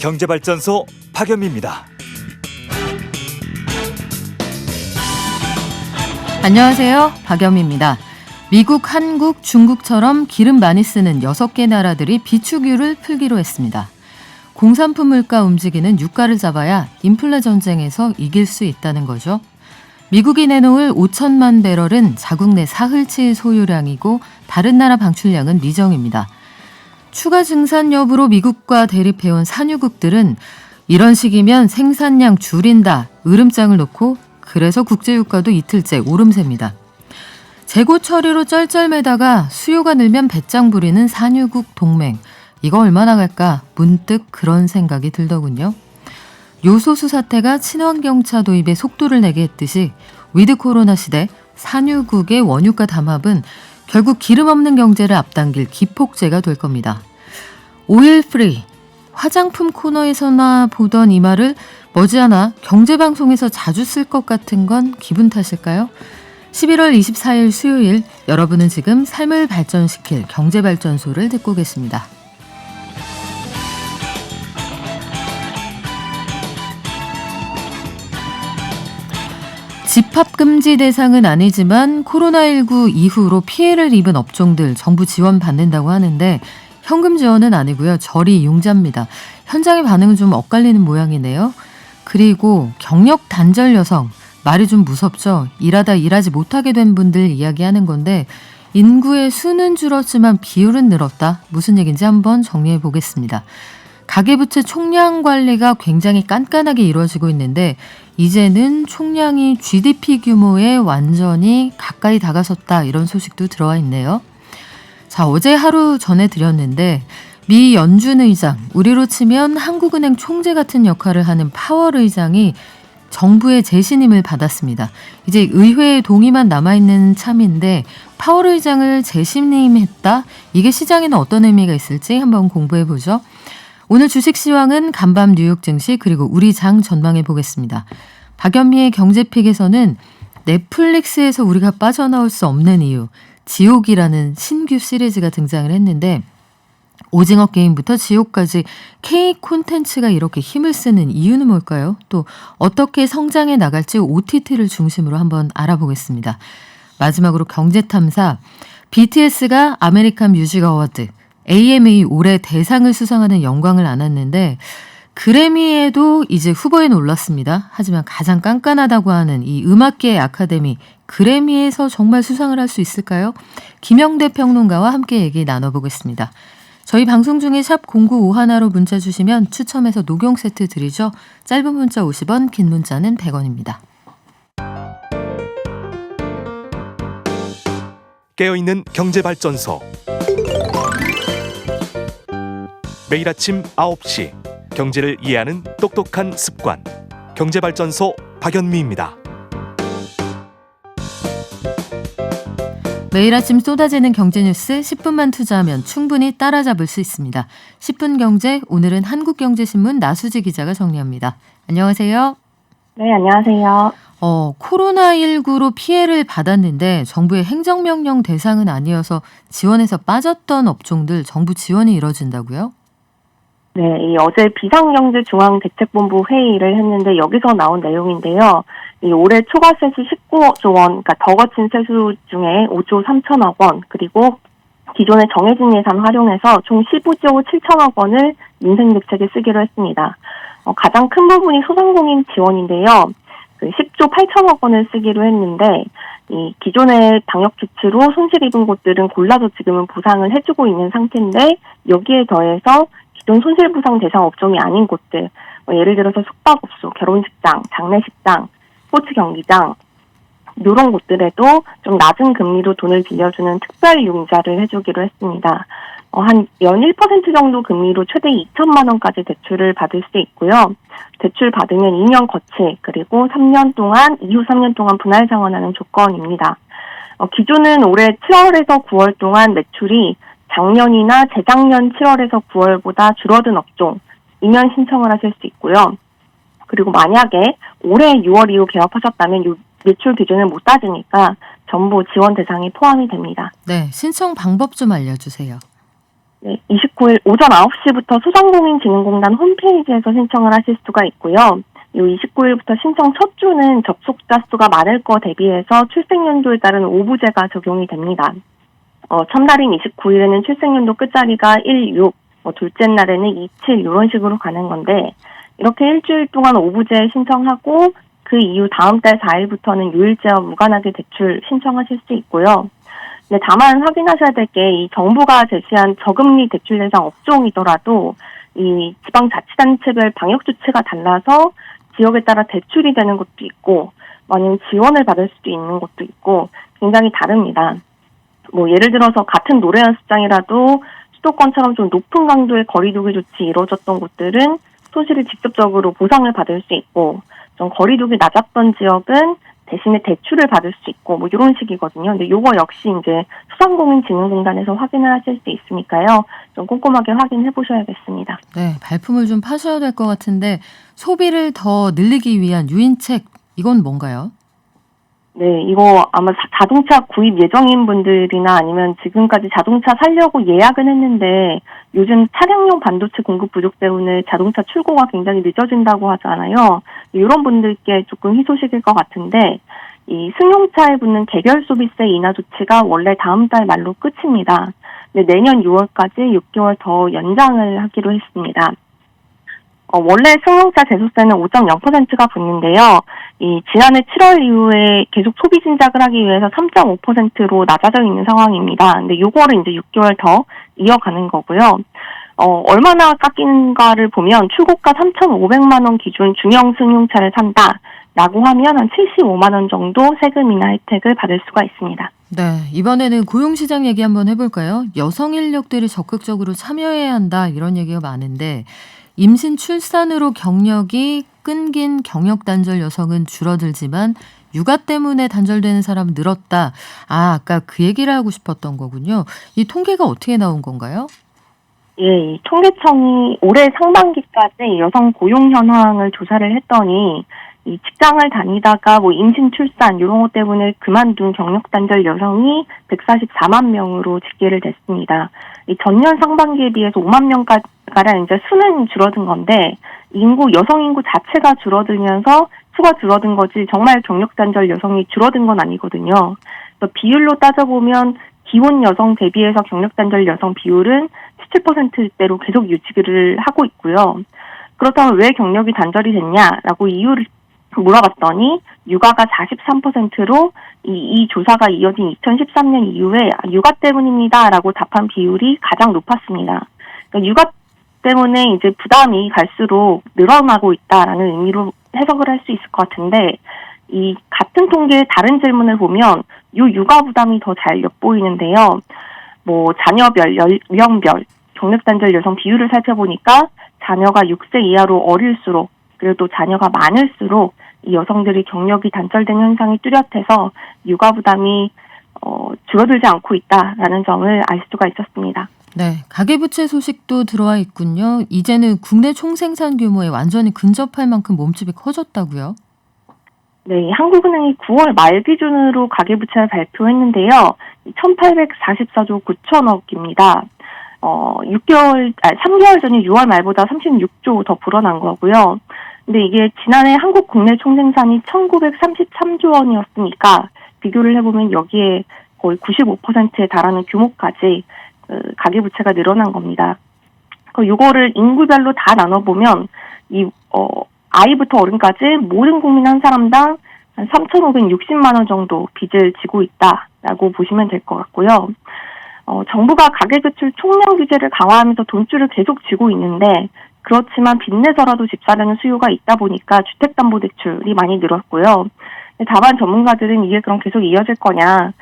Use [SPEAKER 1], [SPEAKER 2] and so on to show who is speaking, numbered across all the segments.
[SPEAKER 1] 경제발전소 박연미입니다.
[SPEAKER 2] 안녕하세요. 박연미입니다. 미국, 한국, 중국처럼 기름 많이 쓰는 6개 나라들이 비축유를 풀기로 했습니다. 공산품 물가 움직이는 유가를 잡아야 인플레 전쟁에서 이길 수 있다는 거죠. 미국이 내놓을 5천만 배럴은 자국 내 사흘치 소유량이고 다른 나라 방출량은 미정입니다. 추가 증산 여부로 미국과 대립해온 산유국들은 이런 식이면 생산량 줄인다, 으름장을 놓고 그래서 국제유가도 이틀째 오름세입니다. 재고 처리로 쩔쩔매다가 수요가 늘면 배짱 부리는 산유국 동맹. 이거 얼마나 갈까? 문득 그런 생각이 들더군요. 요소수 사태가 친환경차 도입에 속도를 내게 했듯이 위드 코로나 시대 산유국의 원유가 담합은 결국 기름 없는 경제를 앞당길 기폭제가 될 겁니다. 오일 프리, 화장품 코너에서나 보던 이 말을 머지않아 경제방송에서 자주 쓸 것 같은 건 기분 탓일까요? 11월 24일 수요일, 여러분은 지금 삶을 발전시킬 경제발전소를 듣고 계십니다. 집합금지 대상은 아니지만 코로나19 이후로 피해를 입은 업종들 정부 지원 받는다고 하는데 현금 지원은 아니고요. 저리 융자입니다. 현장의 반응은 좀 엇갈리는 모양이네요. 그리고 경력 단절 여성, 말이 좀 무섭죠. 일하다 일하지 못하게 된 분들 이야기하는 건데 인구의 수는 줄었지만 비율은 늘었다. 무슨 얘기인지 한번 정리해 보겠습니다. 가계부채 총량 관리가 굉장히 깐깐하게 이루어지고 있는데 이제는 총량이 GDP 규모에 완전히 가까이 다가섰다. 이런 소식도 들어와 있네요. 자, 어제 하루 전해드렸는데 미 연준 의장, 우리로 치면 한국은행 총재 같은 역할을 하는 파월 의장이 정부의 재신임을 받았습니다. 이제 의회의 동의만 남아있는 참인데 파월 의장을 재신임했다? 이게 시장에는 어떤 의미가 있을지 한번 공부해보죠. 오늘 주식시황은 간밤 뉴욕 증시 그리고 우리 장 전망해 보겠습니다. 박연미의 경제픽에서는 넷플릭스에서 우리가 빠져나올 수 없는 이유, 지옥이라는 신규 시리즈가 등장을 했는데 오징어 게임부터 지옥까지 K 콘텐츠가 이렇게 힘을 쓰는 이유는 뭘까요? 또 어떻게 성장해 나갈지 OTT를 중심으로 한번 알아보겠습니다. 마지막으로 경제탐사, BTS가 아메리칸 뮤직 어워드, AMA 올해 대상을 수상하는 영광을 안았는데 그래미에도 이제 후보에 올랐습니다. 하지만 가장 깐깐하다고 하는 이 음악계의 아카데미 그래미에서 정말 수상을 할 수 있을까요? 김영대 평론가와 함께 얘기 나눠보겠습니다. 저희 방송 중에 샵 0951로 문자 주시면 추첨해서 녹용 세트 드리죠. 짧은 문자 50원, 긴 문자는 100원입니다.
[SPEAKER 1] 깨어있는 경제발전소. 매일 아침 9시 경제를 이해하는 똑똑한 습관. 경제발전소 박연미입니다.
[SPEAKER 2] 매일 아침 쏟아지는 경제 뉴스 10분만 투자하면 충분히 따라잡을 수 있습니다. 10분 경제, 오늘은 한국경제신문 나수지 기자가 정리합니다. 안녕하세요.
[SPEAKER 3] 네, 안녕하세요.
[SPEAKER 2] 코로나19로 피해를 받았는데 정부의 행정명령 대상은 아니어서 지원에서 빠졌던 업종들 정부 지원이 이뤄진다고요?
[SPEAKER 3] 네, 어제 비상경제중앙대책본부 회의를 했는데 여기서 나온 내용인데요. 올해 초과세시 19조 원, 그러니까 더 거친 세수 중에 5조 3천억 원, 그리고 기존의 정해진 예산 활용해서 총 15조 7천억 원을 민생대책에 쓰기로 했습니다. 가장 큰 부분이 소상공인 지원인데요. 10조 8천억 원을 쓰기로 했는데 이 기존의 방역 조치로 손실 입은 곳들은 골라서 지금은 보상을 해주고 있는 상태인데 여기에 더해서 기존 손실보상 대상 업종이 아닌 곳들, 예를 들어서 숙박업소, 결혼식장, 장례식장, 스포츠 경기장 이런 곳들에도 좀 낮은 금리로 돈을 빌려주는 특별 융자를 해주기로 했습니다. 한 연 1% 정도 금리로 최대 2천만 원까지 대출을 받을 수 있고요. 대출 받으면 2년 거치 그리고 3년 동안 이후 3년 동안 분할 상환하는 조건입니다. 기존은 올해 7월에서 9월 동안 매출이 작년이나 재작년 7월에서 9월보다 줄어든 업종이면 신청을 하실 수 있고요. 그리고 만약에 올해 6월 이후 개업하셨다면 이 매출 기준을 못 따지니까 전부 지원 대상에 포함이 됩니다.
[SPEAKER 2] 네, 신청 방법 좀 알려주세요.
[SPEAKER 3] 네, 29일 오전 9시부터 소상공인진흥공단 홈페이지에서 신청을 하실 수가 있고요. 이 29일부터 신청 첫 주는 접속자 수가 많을 거 대비해서 출생연도에 따른 오부제가 적용이 됩니다. 첫날인 29일에는 출생연도 끝자리가 16, 둘째 날에는 27 이런 식으로 가는 건데 이렇게 일주일 동안 오부제 신청하고 그 이후 다음 달 4일부터는 유일제와 무관하게 대출 신청하실 수 있고요. 근데 다만 확인하셔야 될 게 이 정부가 제시한 저금리 대출 대상 업종이더라도 이 지방자치단체별 방역 조치가 달라서 지역에 따라 대출이 되는 것도 있고 아니면 지원을 받을 수도 있는 것도 있고 굉장히 다릅니다. 예를 들어서 같은 노래 연습장이라도 수도권처럼 좀 높은 강도의 거리두기 조치 이루어졌던 곳들은 손실을 직접적으로 보상을 받을 수 있고 좀 거리두기 낮았던 지역은 대신에 대출을 받을 수 있고 이런 식이거든요. 근데 요거 역시 이제 소상공인진흥공단에서 확인을 하실 수 있으니까요. 좀 꼼꼼하게 확인해 보셔야겠습니다.
[SPEAKER 2] 네, 발품을 좀 파셔야 될 것 같은데 소비를 더 늘리기 위한 유인책 이건 뭔가요?
[SPEAKER 3] 네, 이거 아마 자동차 구입 예정인 분들이나 아니면 지금까지 자동차 사려고 예약은 했는데 요즘 차량용 반도체 공급 부족 때문에 자동차 출고가 굉장히 늦어진다고 하잖아요. 이런 분들께 조금 희소식일 것 같은데 이 승용차에 붙는 개별 소비세 인하 조치가 원래 다음 달 말로 끝입니다. 근데 내년 6월까지 6개월 더 연장을 하기로 했습니다. 원래 승용차 제소세는 5.0%가 붙는데요. 이 지난해 7월 이후에 계속 소비 진작을 하기 위해서 3.5%로 낮아져 있는 상황입니다. 근데 요거를 이제 6개월 더 이어가는 거고요. 얼마나 깎이는가를 보면 출고가 3,500만 원 기준 중형 승용차를 산다라고 하면 한 75만 원 정도 세금 인하 혜택을 받을 수가 있습니다.
[SPEAKER 2] 네, 이번에는 고용시장 얘기 한번 해볼까요? 여성 인력들이 적극적으로 참여해야 한다 이런 얘기가 많은데 임신 출산으로 경력이 끊긴 경력 단절 여성은 줄어들지만 육아 때문에 단절되는 사람은 늘었다. 아까 그 얘기를 하고 싶었던 거군요. 이 통계가 어떻게 나온 건가요?
[SPEAKER 3] 예, 이 통계청이 올해 상반기까지 여성 고용 현황을 조사를 했더니 이 직장을 다니다가 임신 출산 이런 것 때문에 그만둔 경력 단절 여성이 144만 명으로 집계를 됐습니다. 이 전년 상반기에 비해서 5만 명가량 이제 수는 줄어든 건데 여성 인구 자체가 줄어들면서 수가 줄어든 거지 정말 경력 단절 여성이 줄어든 건 아니거든요. 그래서 비율로 따져보면 기혼 여성 대비해서 경력 단절 여성 비율은 17%대로 계속 유지를 하고 있고요. 그렇다면 왜 경력이 단절이 됐냐라고 이유를 물어봤더니 육아가 43%로 이 조사가 이어진 2013년 이후에 육아 때문입니다라고 답한 비율이 가장 높았습니다. 그러니까 육아 때문에 이제 부담이 갈수록 늘어나고 있다라는 의미로 해석을 할 수 있을 것 같은데 이 같은 통계의 다른 질문을 보면 육아 부담이 더 잘 엿보이는데요. 자녀별, 연령별, 경력 단절 여성 비율을 살펴보니까 자녀가 6세 이하로 어릴수록 그리고 또 자녀가 많을수록 이 여성들이 경력이 단절된 현상이 뚜렷해서 육아 부담이 줄어들지 않고 있다라는 점을 알 수가 있었습니다.
[SPEAKER 2] 네, 가계부채 소식도 들어와 있군요. 이제는 국내 총생산 규모에 완전히 근접할 만큼 몸집이 커졌다고요?
[SPEAKER 3] 네, 한국은행이 9월 말 기준으로 가계부채를 발표했는데요. 1,844조 9천억입니다. 3개월 전인 6월 말보다 36조 더 불어난 거고요. 근데 이게 지난해 한국 국내 총생산이 1,933조 원이었으니까 비교를 해보면 여기에 거의 95%에 달하는 규모까지 가계부채가 늘어난 겁니다. 이거를 인구별로 다 나눠보면 아이부터 어른까지 모든 국민 한 사람당 한 3,560만 원 정도 빚을 지고 있다라고 보시면 될 것 같고요. 정부가 가계대출 총량 규제를 강화하면서 돈줄을 계속 쥐고 있는데 그렇지만 빚내서라도 집 사려는 수요가 있다 보니까 주택담보대출이 많이 늘었고요. 다만 전문가들은 이게 그럼 계속 이어질 거냐.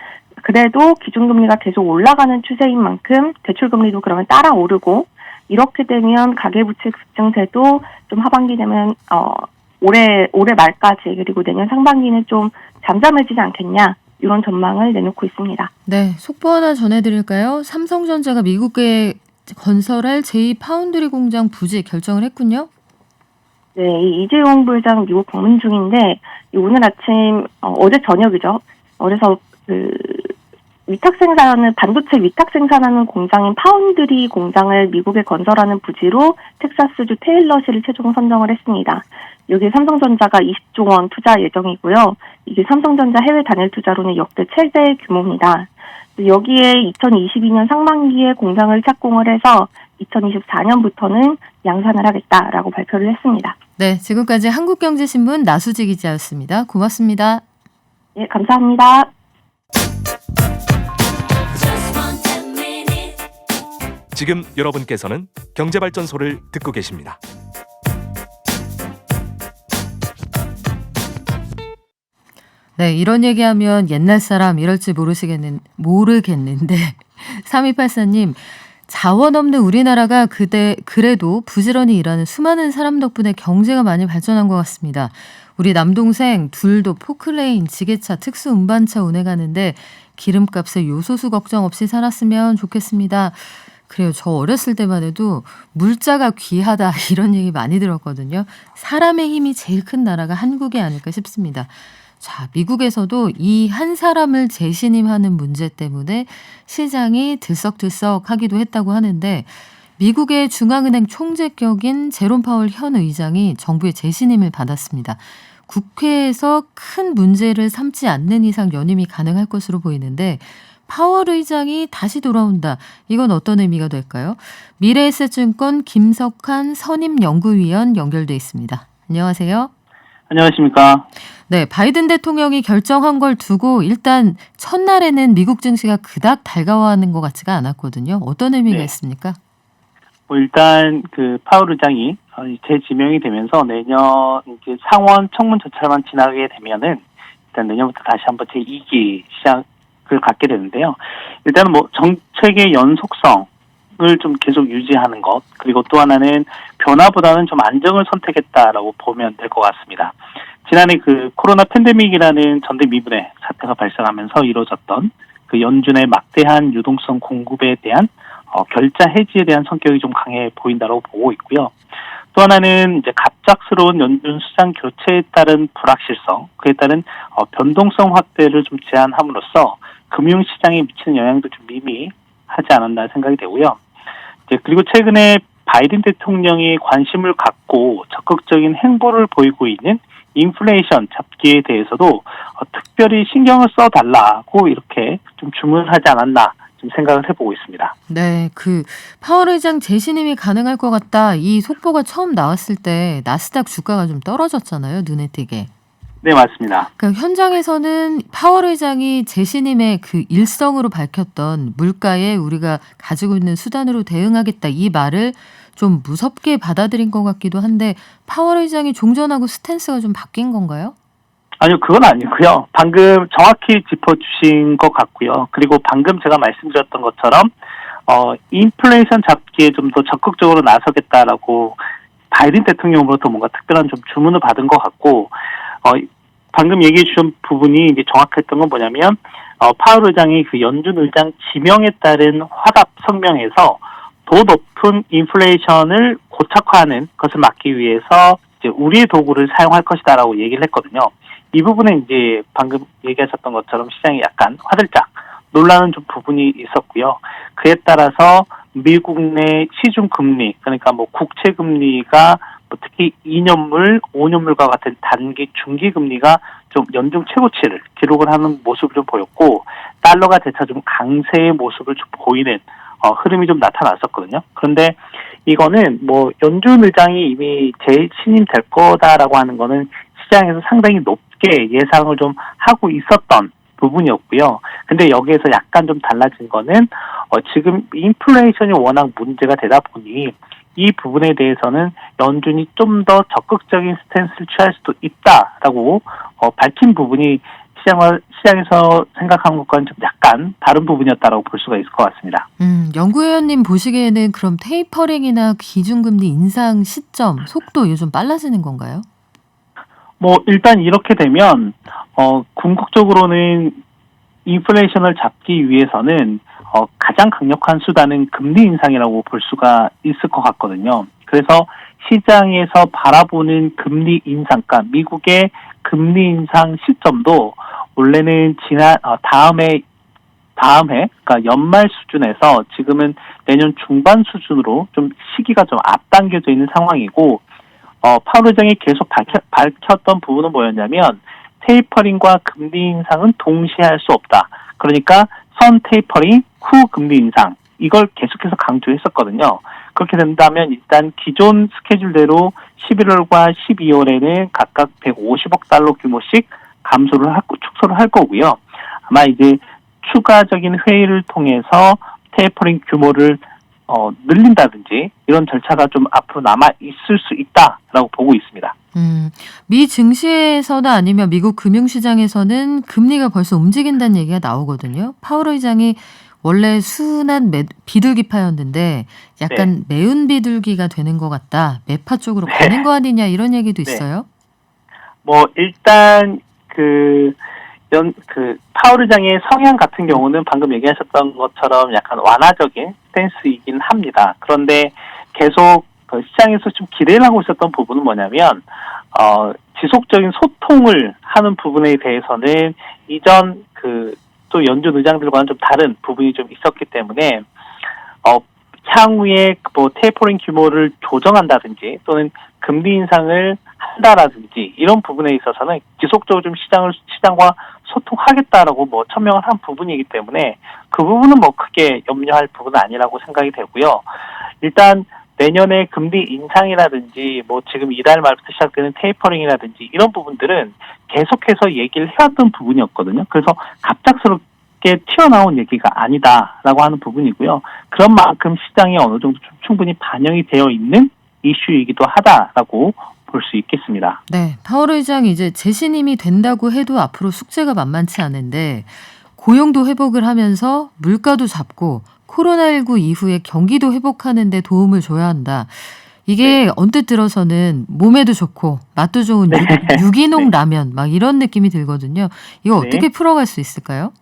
[SPEAKER 3] 그래도 기준금리가 계속 올라가는 추세인 만큼 대출금리도 그러면 따라 오르고 이렇게 되면 가계부채 급증세도 좀 하반기 되면 올해 말까지 그리고 내년 상반기는 좀 잠잠해지지 않겠냐 이런 전망을 내놓고 있습니다.
[SPEAKER 2] 네, 속보 하나 전해드릴까요? 삼성전자가 미국에 건설할 제2파운드리 공장 부지 결정을 했군요.
[SPEAKER 3] 네, 이재용 부회장 미국 방문 중인데 오늘 아침 어제 저녁이죠. 그래서 반도체 위탁 생산하는 공장인 파운드리 공장을 미국에 건설하는 부지로 텍사스주 테일러시를 최종 선정을 했습니다. 여기 삼성전자가 20조 원 투자 예정이고요. 이게 삼성전자 해외 단일 투자로는 역대 최대 규모입니다. 여기에 2022년 상반기에 공장을 착공을 해서 2024년부터는 양산을 하겠다라고 발표를 했습니다.
[SPEAKER 2] 네, 지금까지 한국경제신문 나수지 기자였습니다. 고맙습니다.
[SPEAKER 3] 네, 감사합니다.
[SPEAKER 1] 지금 여러분께서는 경제발전소를 듣고 계십니다.
[SPEAKER 2] 네, 이런 얘기하면 옛날 사람 이럴지 모르겠는데 3284님, 자원 없는 우리나라가 그래도 부지런히 일하는 수많은 사람 덕분에 경제가 많이 발전한 것 같습니다. 우리 남동생 둘도 포클레인, 지게차, 특수 운반차 운행하는데 기름값에 요소수 걱정 없이 살았으면 좋겠습니다. 그래요. 저 어렸을 때만 해도 물자가 귀하다 이런 얘기 많이 들었거든요. 사람의 힘이 제일 큰 나라가 한국이 아닐까 싶습니다. 자, 미국에서도 이 한 사람을 재신임하는 문제 때문에 시장이 들썩들썩하기도 했다고 하는데, 미국의 중앙은행 총재격인 제롬 파월 현 의장이 정부의 재신임을 받았습니다. 국회에서 큰 문제를 삼지 않는 이상 연임이 가능할 것으로 보이는데, 파월 의장이 다시 돌아온다. 이건 어떤 의미가 될까요? 미래에셋증권 김석환 선임연구위원 연결돼 있습니다. 안녕하세요.
[SPEAKER 4] 안녕하십니까.
[SPEAKER 2] 네, 바이든 대통령이 결정한 걸 두고 일단 첫날에는 미국 증시가 그닥 달가워하는 것 같지가 않았거든요. 어떤 의미가 있습니까?
[SPEAKER 4] 일단 파월 의장이 재지명이 되면서 내년 이제 상원 청문 절차만 지나게 되면은 일단 내년부터 다시 한번 제2기 시작을 갖게 되는데요. 일단은 정책의 연속성을 좀 계속 유지하는 것, 그리고 또 하나는 변화보다는 좀 안정을 선택했다라고 보면 될 것 같습니다. 지난해 코로나 팬데믹이라는 전대미문의 사태가 발생하면서 이루어졌던 연준의 막대한 유동성 공급에 대한 결자 해지에 대한 성격이 좀 강해 보인다고 보고 있고요. 또 하나는 이제 갑작스러운 연준 수장 교체에 따른 불확실성, 그에 따른 변동성 확대를 좀 제한함으로써 금융시장에 미치는 영향도 좀 미미하지 않았나 생각이 되고요. 그리고 최근에 바이든 대통령이 관심을 갖고 적극적인 행보를 보이고 있는 인플레이션 잡기에 대해서도 특별히 신경을 써달라고 이렇게 좀 주문하지 않았나 좀 생각을 해보고 있습니다.
[SPEAKER 2] 네, 파월 의장 재신임이 가능할 것 같다. 이 속보가 처음 나왔을 때 나스닥 주가가 좀 떨어졌잖아요. 눈에 띄게.
[SPEAKER 4] 네, 맞습니다.
[SPEAKER 2] 현장에서는 파월 의장이 재신임의 일성으로 밝혔던 물가에 우리가 가지고 있는 수단으로 대응하겠다 이 말을 좀 무섭게 받아들인 것 같기도 한데, 파월 의장이 종전하고 스탠스가 좀 바뀐 건가요?
[SPEAKER 4] 아니요, 그건 아니고요. 방금 정확히 짚어주신 것 같고요. 그리고 방금 제가 말씀드렸던 것처럼 인플레이션 잡기에 좀 더 적극적으로 나서겠다라고 바이든 대통령으로부터 뭔가 특별한 좀 주문을 받은 것 같고, 방금 얘기해 주신 부분이 이제 정확했던 건 뭐냐면, 파월 의장이 연준 의장 지명에 따른 화답 성명에서 더 높은 인플레이션을 고착화하는 것을 막기 위해서 이제 우리의 도구를 사용할 것이다라고 얘기를 했거든요. 이 부분은 이제 방금 얘기하셨던 것처럼 시장이 약간 화들짝 놀라는 좀 부분이 있었고요. 그에 따라서 미국 내 시중 금리, 그러니까 국채 금리가 특히 2년물, 5년물과 같은 단기, 중기 금리가 좀 연중 최고치를 기록을 하는 모습을 좀 보였고, 달러가 재차 좀 강세의 모습을 좀 보이는 흐름이 좀 나타났었거든요. 그런데 이거는 연준 의장이 이미 재신임될 거다라고 하는 거는 시장에서 상당히 높게 예상을 좀 하고 있었던 부분이었고요. 근데 여기에서 약간 좀 달라진 거는 지금 인플레이션이 워낙 문제가 되다 보니 이 부분에 대해서는 연준이 좀 더 적극적인 스탠스를 취할 수도 있다라고 밝힌 부분이 시장에서 생각한 것과는 좀 약간 다른 부분이었다라고 볼 수가 있을 것 같습니다.
[SPEAKER 2] 연구위원님 보시기에는 그럼 테이퍼링이나 기준금리 인상 시점, 속도 요즘 빨라지는 건가요?
[SPEAKER 4] 일단 이렇게 되면 궁극적으로는 인플레이션을 잡기 위해서는 가장 강력한 수단은 금리 인상이라고 볼 수가 있을 것 같거든요. 그래서 시장에서 바라보는 금리 인상가, 미국의 금리 인상 시점도 원래는 다음에 다음 해, 그러니까 연말 수준에서 지금은 내년 중반 수준으로 좀 시기가 좀 앞당겨져 있는 상황이고, 파월 의장이 계속 밝혔던 부분은 뭐였냐면, 테이퍼링과 금리 인상은 동시에 할 수 없다. 그러니까 선 테이퍼링 후 금리 인상, 이걸 계속해서 강조했었거든요. 그렇게 된다면 일단 기존 스케줄대로 11월과 12월에는 각각 150억 달러 규모씩 축소를 할 거고요. 아마 이제 추가적인 회의를 통해서 테이퍼링 규모를 늘린다든지 이런 절차가 좀 앞으로 남아 있을 수 있다라고 보고 있습니다.
[SPEAKER 2] 미 증시에서나 아니면 미국 금융시장에서는 금리가 벌써 움직인다는 얘기가 나오거든요. 파월 의장이 원래 순한 비둘기파였는데 약간 매운 비둘기가 되는 것 같다. 매파 쪽으로 가는 거 아니냐 이런 얘기도 있어요.
[SPEAKER 4] 일단 파월 의장의 성향 같은 경우는 방금 얘기하셨던 것처럼 약간 완화적인 스탠스이긴 합니다. 그런데 계속 시장에서 좀 기대를 하고 있었던 부분은 뭐냐면, 지속적인 소통을 하는 부분에 대해서는 이전 또 연준 의장들과는 좀 다른 부분이 좀 있었기 때문에, 향후에 테이퍼링 규모를 조정한다든지 또는 금리 인상을 한다라든지 이런 부분에 있어서는 지속적으로 좀 시장과 소통하겠다라고 천명을 한 부분이기 때문에 그 부분은 크게 염려할 부분은 아니라고 생각이 되고요. 일단 내년에 금리 인상이라든지 지금 이달 말부터 시작되는 테이퍼링이라든지 이런 부분들은 계속해서 얘기를 해왔던 부분이었거든요. 그래서 갑작스럽게 튀어나온 얘기가 아니다라고 하는 부분이고요. 그런 만큼 시장에 어느 정도 좀 충분히 반영이 되어 있는 이슈이기도 하다라고 볼 수 있겠습니다.
[SPEAKER 2] 네, 파월 의장이 이제 재신임이 된다고 해도 앞으로 숙제가 만만치 않은데 고용도 회복을 하면서 물가도 잡고 코로나19 이후에 경기도 회복하는 데 도움을 줘야 한다. 이게 언뜻 들어서는 몸에도 좋고 맛도 좋은 유기농 라면 막 이런 느낌이 들거든요. 이거 어떻게 풀어갈 수 있을까요?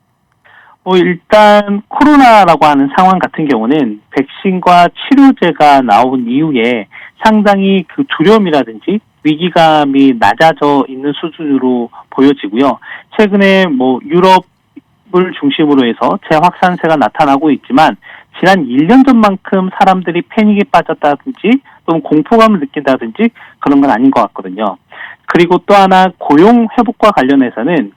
[SPEAKER 4] 일단 코로나라고 하는 상황 같은 경우는 백신과 치료제가 나온 이후에 상당히 두려움이라든지 위기감이 낮아져 있는 수준으로 보여지고요. 최근에 유럽을 중심으로 해서 재확산세가 나타나고 있지만 지난 1년 전만큼 사람들이 패닉에 빠졌다든지 또는 공포감을 느낀다든지 그런 건 아닌 것 같거든요. 그리고 또 하나 고용 회복과 관련해서는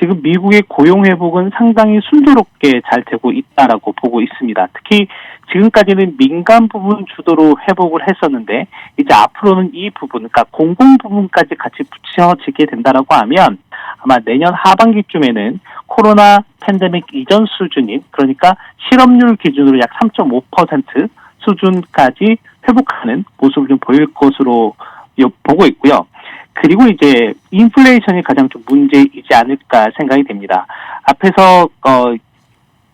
[SPEAKER 4] 지금 미국의 고용 회복은 상당히 순조롭게 잘 되고 있다라고 보고 있습니다. 특히 지금까지는 민간 부분 주도로 회복을 했었는데 이제 앞으로는 이 부분, 그러니까 공공 부분까지 같이 붙여지게 된다라고 하면 아마 내년 하반기쯤에는 코로나 팬데믹 이전 수준인, 그러니까 실업률 기준으로 약 3.5% 수준까지 회복하는 모습을 좀 보일 것으로 보고 있고요. 그리고 이제 인플레이션이 가장 좀 문제이지 않을까 생각이 됩니다. 앞에서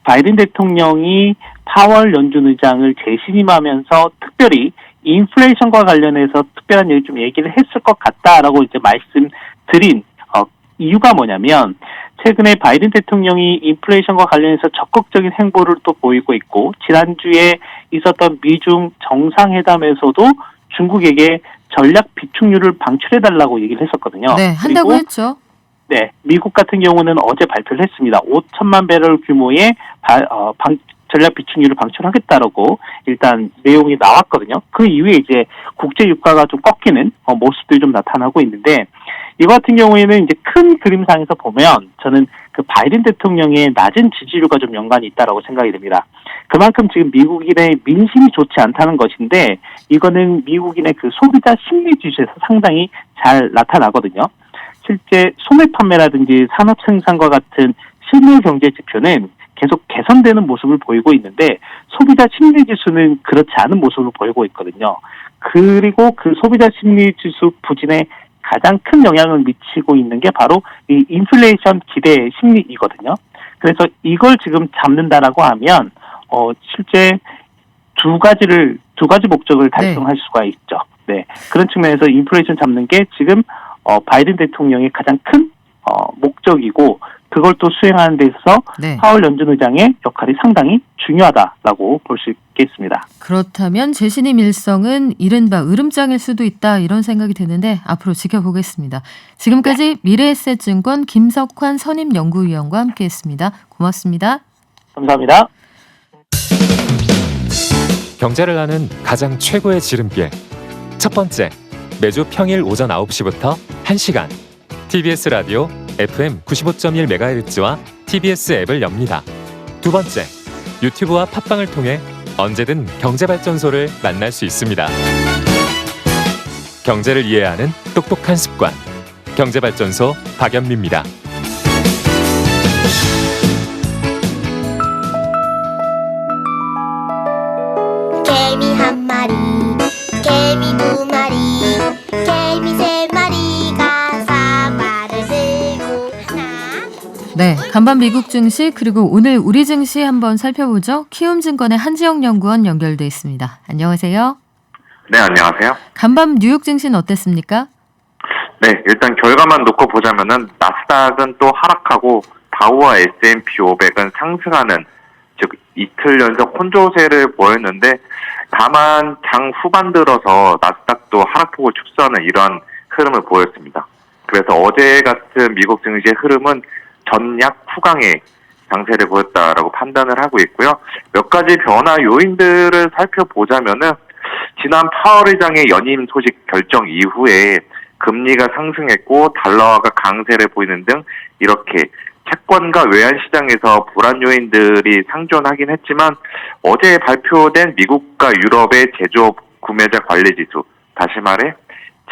[SPEAKER 4] 바이든 대통령이 파월 연준 의장을 재신임하면서 특별히 인플레이션과 관련해서 특별한 얘기를 했을 것 같다라고 이제 말씀드린 이유가 뭐냐면 최근에 바이든 대통령이 인플레이션과 관련해서 적극적인 행보를 또 보이고 있고 지난주에 있었던 미중 정상회담에서도 중국에게 전략 비축률을 방출해달라고 얘기를 했었거든요.
[SPEAKER 2] 네, 한다고 했죠.
[SPEAKER 4] 네, 미국 같은 경우는 어제 발표를 했습니다. 5천만 배럴 규모의 전략 비축률을 방출하겠다라고 일단 내용이 나왔거든요. 그 이후에 이제 국제 유가가 좀 꺾이는 모습들이 좀 나타나고 있는데 이거 같은 경우에는 이제 큰 그림상에서 보면 저는 바이든 대통령의 낮은 지지율과 좀 연관이 있다라고 생각이 됩니다. 그만큼 지금 미국인의 민심이 좋지 않다는 것인데 이거는 미국인의 소비자 심리 지수에서 상당히 잘 나타나거든요. 실제 소매 판매라든지 산업 생산과 같은 실물 경제 지표는 계속 개선되는 모습을 보이고 있는데 소비자 심리 지수는 그렇지 않은 모습을 보이고 있거든요. 그리고 소비자 심리 지수 부진에 가장 큰 영향을 미치고 있는 게 바로 이 인플레이션 기대 심리이거든요. 그래서 이걸 지금 잡는다라고 하면 실제 두 가지 목적을 달성할 수가 있죠. 네, 그런 측면에서 인플레이션 잡는 게 지금 바이든 대통령의 가장 큰 목적이고 그걸 또 수행하는 데 있어서 파월 연준 의장의 역할이 상당히 중요하다라고 볼 수 있겠습니다.
[SPEAKER 2] 그렇다면 재신임 일성은 이른바 으름장일 수도 있다 이런 생각이 드는데 앞으로 지켜보겠습니다. 지금까지 미래에셋증권 김석환 선임연구위원과 함께했습니다. 고맙습니다.
[SPEAKER 4] 감사합니다.
[SPEAKER 5] 경제를 아는 가장 최고의 지름길. 첫 번째, 매주 평일 오전 9시부터 1시간 TBS 라디오 FM 95.1MHz와 TBS 앱을 엽니다. 두 번째, 유튜브와 팟빵을 통해 언제든 경제발전소를 만날 수 있습니다. 경제를 이해하는 똑똑한 습관. 경제발전소 박연미입니다.
[SPEAKER 6] 개미 한 마리, 개미 두 마리, 개미 세 마리가 사과를 들고 하나.
[SPEAKER 2] 네, 간밤 미국 증시 그리고 오늘 우리 증시 한번 살펴보죠. 키움증권의 한지영 연구원 연결돼 있습니다. 안녕하세요.
[SPEAKER 7] 네, 안녕하세요.
[SPEAKER 2] 간밤 뉴욕 증시는 어땠습니까?
[SPEAKER 7] 네, 일단 결과만 놓고 보자면은 나스닥은 또 하락하고 다우와 S&P 500은 상승하는, 즉 이틀 연속 혼조세를 보였는데, 다만 장 후반 들어서 나스닥도 하락폭을 축소하는 이러한 흐름을 보였습니다. 그래서 어제 같은 미국 증시의 흐름은 전약 후강의 장세를 보였다라고 판단을 하고 있고요. 몇 가지 변화 요인들을 살펴보자면은 지난 파월 의장의 연임 소식 결정 이후에 금리가 상승했고 달러화가 강세를 보이는 등 이렇게 채권과 외환시장에서 불안 요인들이 상존하긴 했지만 어제 발표된 미국과 유럽의 제조업 구매자 관리지수, 다시 말해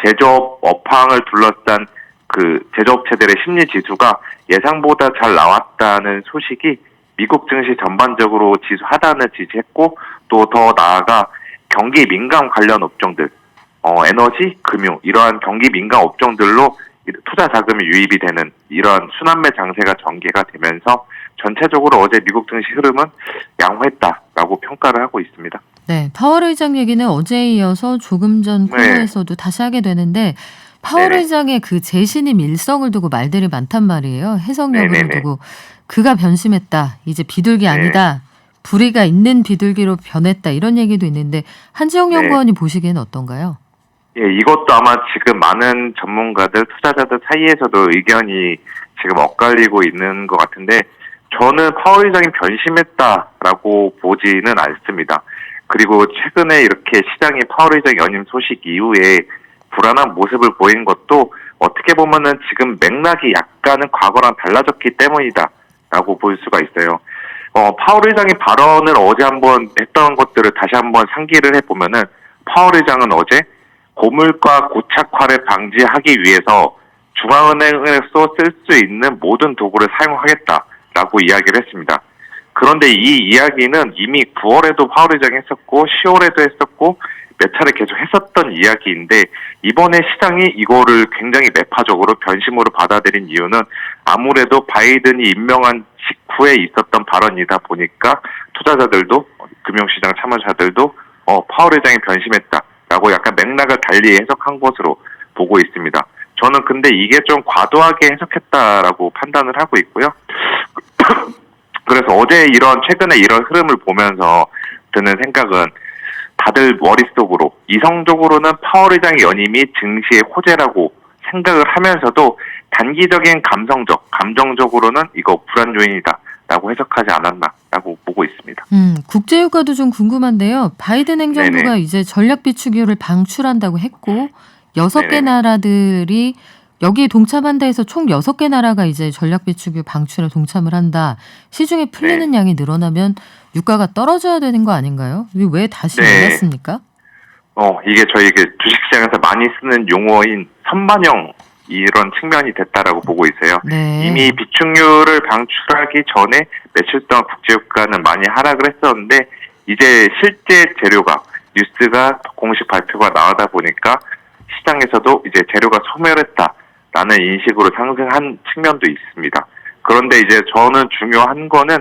[SPEAKER 7] 제조업 업황을 둘러싼 그 제조업체들의 심리지수가 예상보다 잘 나왔다는 소식이 미국 증시 전반적으로 지수 하단을 지지했고 또 더 나아가 경기 민감 관련 업종들, 에너지, 금융 이러한 경기 민감 업종들로 투자 자금이 유입이 되는 이러한 순환매 장세가 전개가 되면서 전체적으로 어제 미국 증시 흐름은 양호했다라고 평가를 하고 있습니다.
[SPEAKER 2] 네, 파월 의장 얘기는 어제에 이어서 조금 전 코너에서도 다시 하게 되는데 파월
[SPEAKER 7] 네네.
[SPEAKER 2] 의장의 그 재신임 일성을 두고 말들이 많단 말이에요. 해석 여부를
[SPEAKER 7] 네네네.
[SPEAKER 2] 두고 그가 변심했다. 이제 비둘기 아니다. 불의가 있는 비둘기로 변했다. 이런 얘기도 있는데 한지영
[SPEAKER 7] 네.
[SPEAKER 2] 연구원이 보시기에는 어떤가요?
[SPEAKER 7] 예, 이것도 아마 지금 많은 전문가들, 투자자들 사이에서도 의견이 지금 엇갈리고 있는 것 같은데 저는 파월 의장이 변심했다라고 보지는 않습니다. 그리고 최근에 이렇게 시장이 파월 의장 연임 소식 이후에 불안한 모습을 보인 것도 어떻게 보면은 지금 맥락이 약간은 과거랑 달라졌기 때문이다라고 볼 수가 있어요. 파월 의장이 발언을 어제 한번 했던 것들을 다시 한번 상기를 해보면은 파월 의장은 어제 고물가 고착화를 방지하기 위해서 중앙은행에서 쓸 수 있는 모든 도구를 사용하겠다라고 이야기를 했습니다. 그런데 이 이야기는 이미 9월에도 파월 의장이 했었고 10월에도 했었고 몇 차례 계속 했었던 이야기인데 이번에 시장이 이거를 굉장히 매파적으로 변심으로 받아들인 이유는 아무래도 바이든이 임명한 직후에 있었던 발언이다 보니까 투자자들도 금융시장 참여자들도 파월 의장이 변심했다라고 약간 맥락을 달리 해석한 것으로 보고 있습니다. 저는 근데 이게 좀 과도하게 해석했다라고 판단을 하고 있고요. 그래서 어제 최근에 이런 흐름을 보면서 드는 생각은 다들 머릿속으로 이성적으로는 파월 의장의 연임이 증시의 호재라고 생각을 하면서도 단기적인 감정적으로는 이거 불안 요인이다라고 해석하지 않았나라고 보고 있습니다.
[SPEAKER 2] 국제유가도 좀 궁금한데요. 바이든 행정부가
[SPEAKER 7] 네네.
[SPEAKER 2] 이제 전략 비축유를 방출한다고 했고 6개
[SPEAKER 7] 네네.
[SPEAKER 2] 나라들이 여기에 동참한다 해서 총 6개 나라가 이제 전략 비축유 방출에 동참을 한다. 시중에 풀리는 양이 늘어나면 유가가 떨어져야 되는 거 아닌가요? 이게 왜 다시
[SPEAKER 7] 네.
[SPEAKER 2] 올랐습니까?
[SPEAKER 7] 이게 저희 주식시장에서 많이 쓰는 용어인 선반영 이런 측면이 됐다라고 보고 있어요.
[SPEAKER 2] 네.
[SPEAKER 7] 이미 비축유를 방출하기 전에 며칠 동안 국제유가는 많이 하락을 했었는데 이제 실제 재료가 뉴스가 공식 발표가 나오다 보니까 시장에서도 이제 재료가 소멸했다라는 인식으로 상승한 측면도 있습니다. 그런데 이제 저는 중요한 거는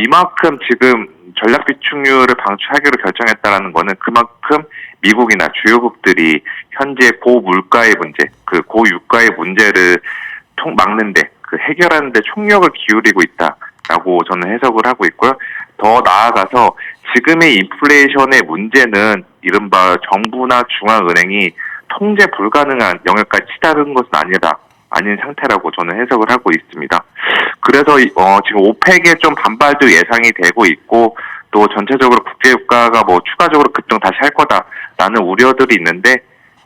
[SPEAKER 7] 이만큼 지금 전략 비축유를 방출하기로 결정했다라는 거는 그만큼 미국이나 주요국들이 현재 고물가의 문제, 그 고유가의 문제를 막는데 해결하는데 총력을 기울이고 있다라고 저는 해석을 하고 있고요. 더 나아가서 지금의 인플레이션의 문제는 이른바 정부나 중앙은행이 통제 불가능한 영역까지 치달은 것은 아니다. 아닌 상태라고 저는 해석을 하고 있습니다. 그래서 지금 오펙에 좀 반발도 예상이 되고 있고 또 전체적으로 국제유가가 뭐 추가적으로 급등 다시 할 거다라는 우려들이 있는데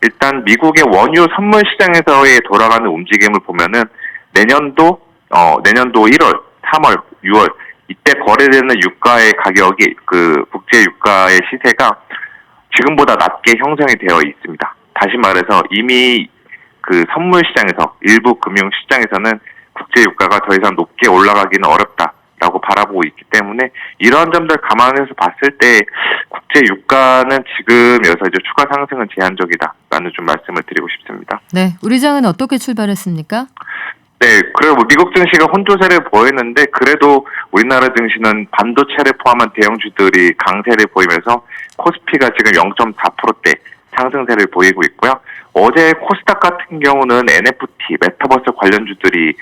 [SPEAKER 7] 일단 미국의 원유 선물 시장에서의 돌아가는 움직임을 보면은 내년도 1월, 3월, 6월 이때 거래되는 유가의 가격이 그 국제유가의 시세가 지금보다 낮게 형성이 되어 있습니다. 다시 말해서 이미 그 선물 시장에서 일부 금융 시장에서는 국제 유가가 더 이상 높게 올라가기는 어렵다라고 바라보고 있기 때문에 이러한 점들 감안해서 봤을 때 국제 유가는 지금여서 이제 추가 상승은 제한적이다라는 좀 말씀을 드리고 싶습니다.
[SPEAKER 2] 네, 우리 장은 어떻게 출발했습니까?
[SPEAKER 7] 네, 그리고 뭐 미국 증시가 혼조세를 보였는데 그래도 우리나라 증시는 반도체를 포함한 대형주들이 강세를 보이면서 코스피가 지금 0.4%대 상승세를 보이고 있고요. 어제 코스닥 같은 경우는 NFT, 메타버스 관련주들이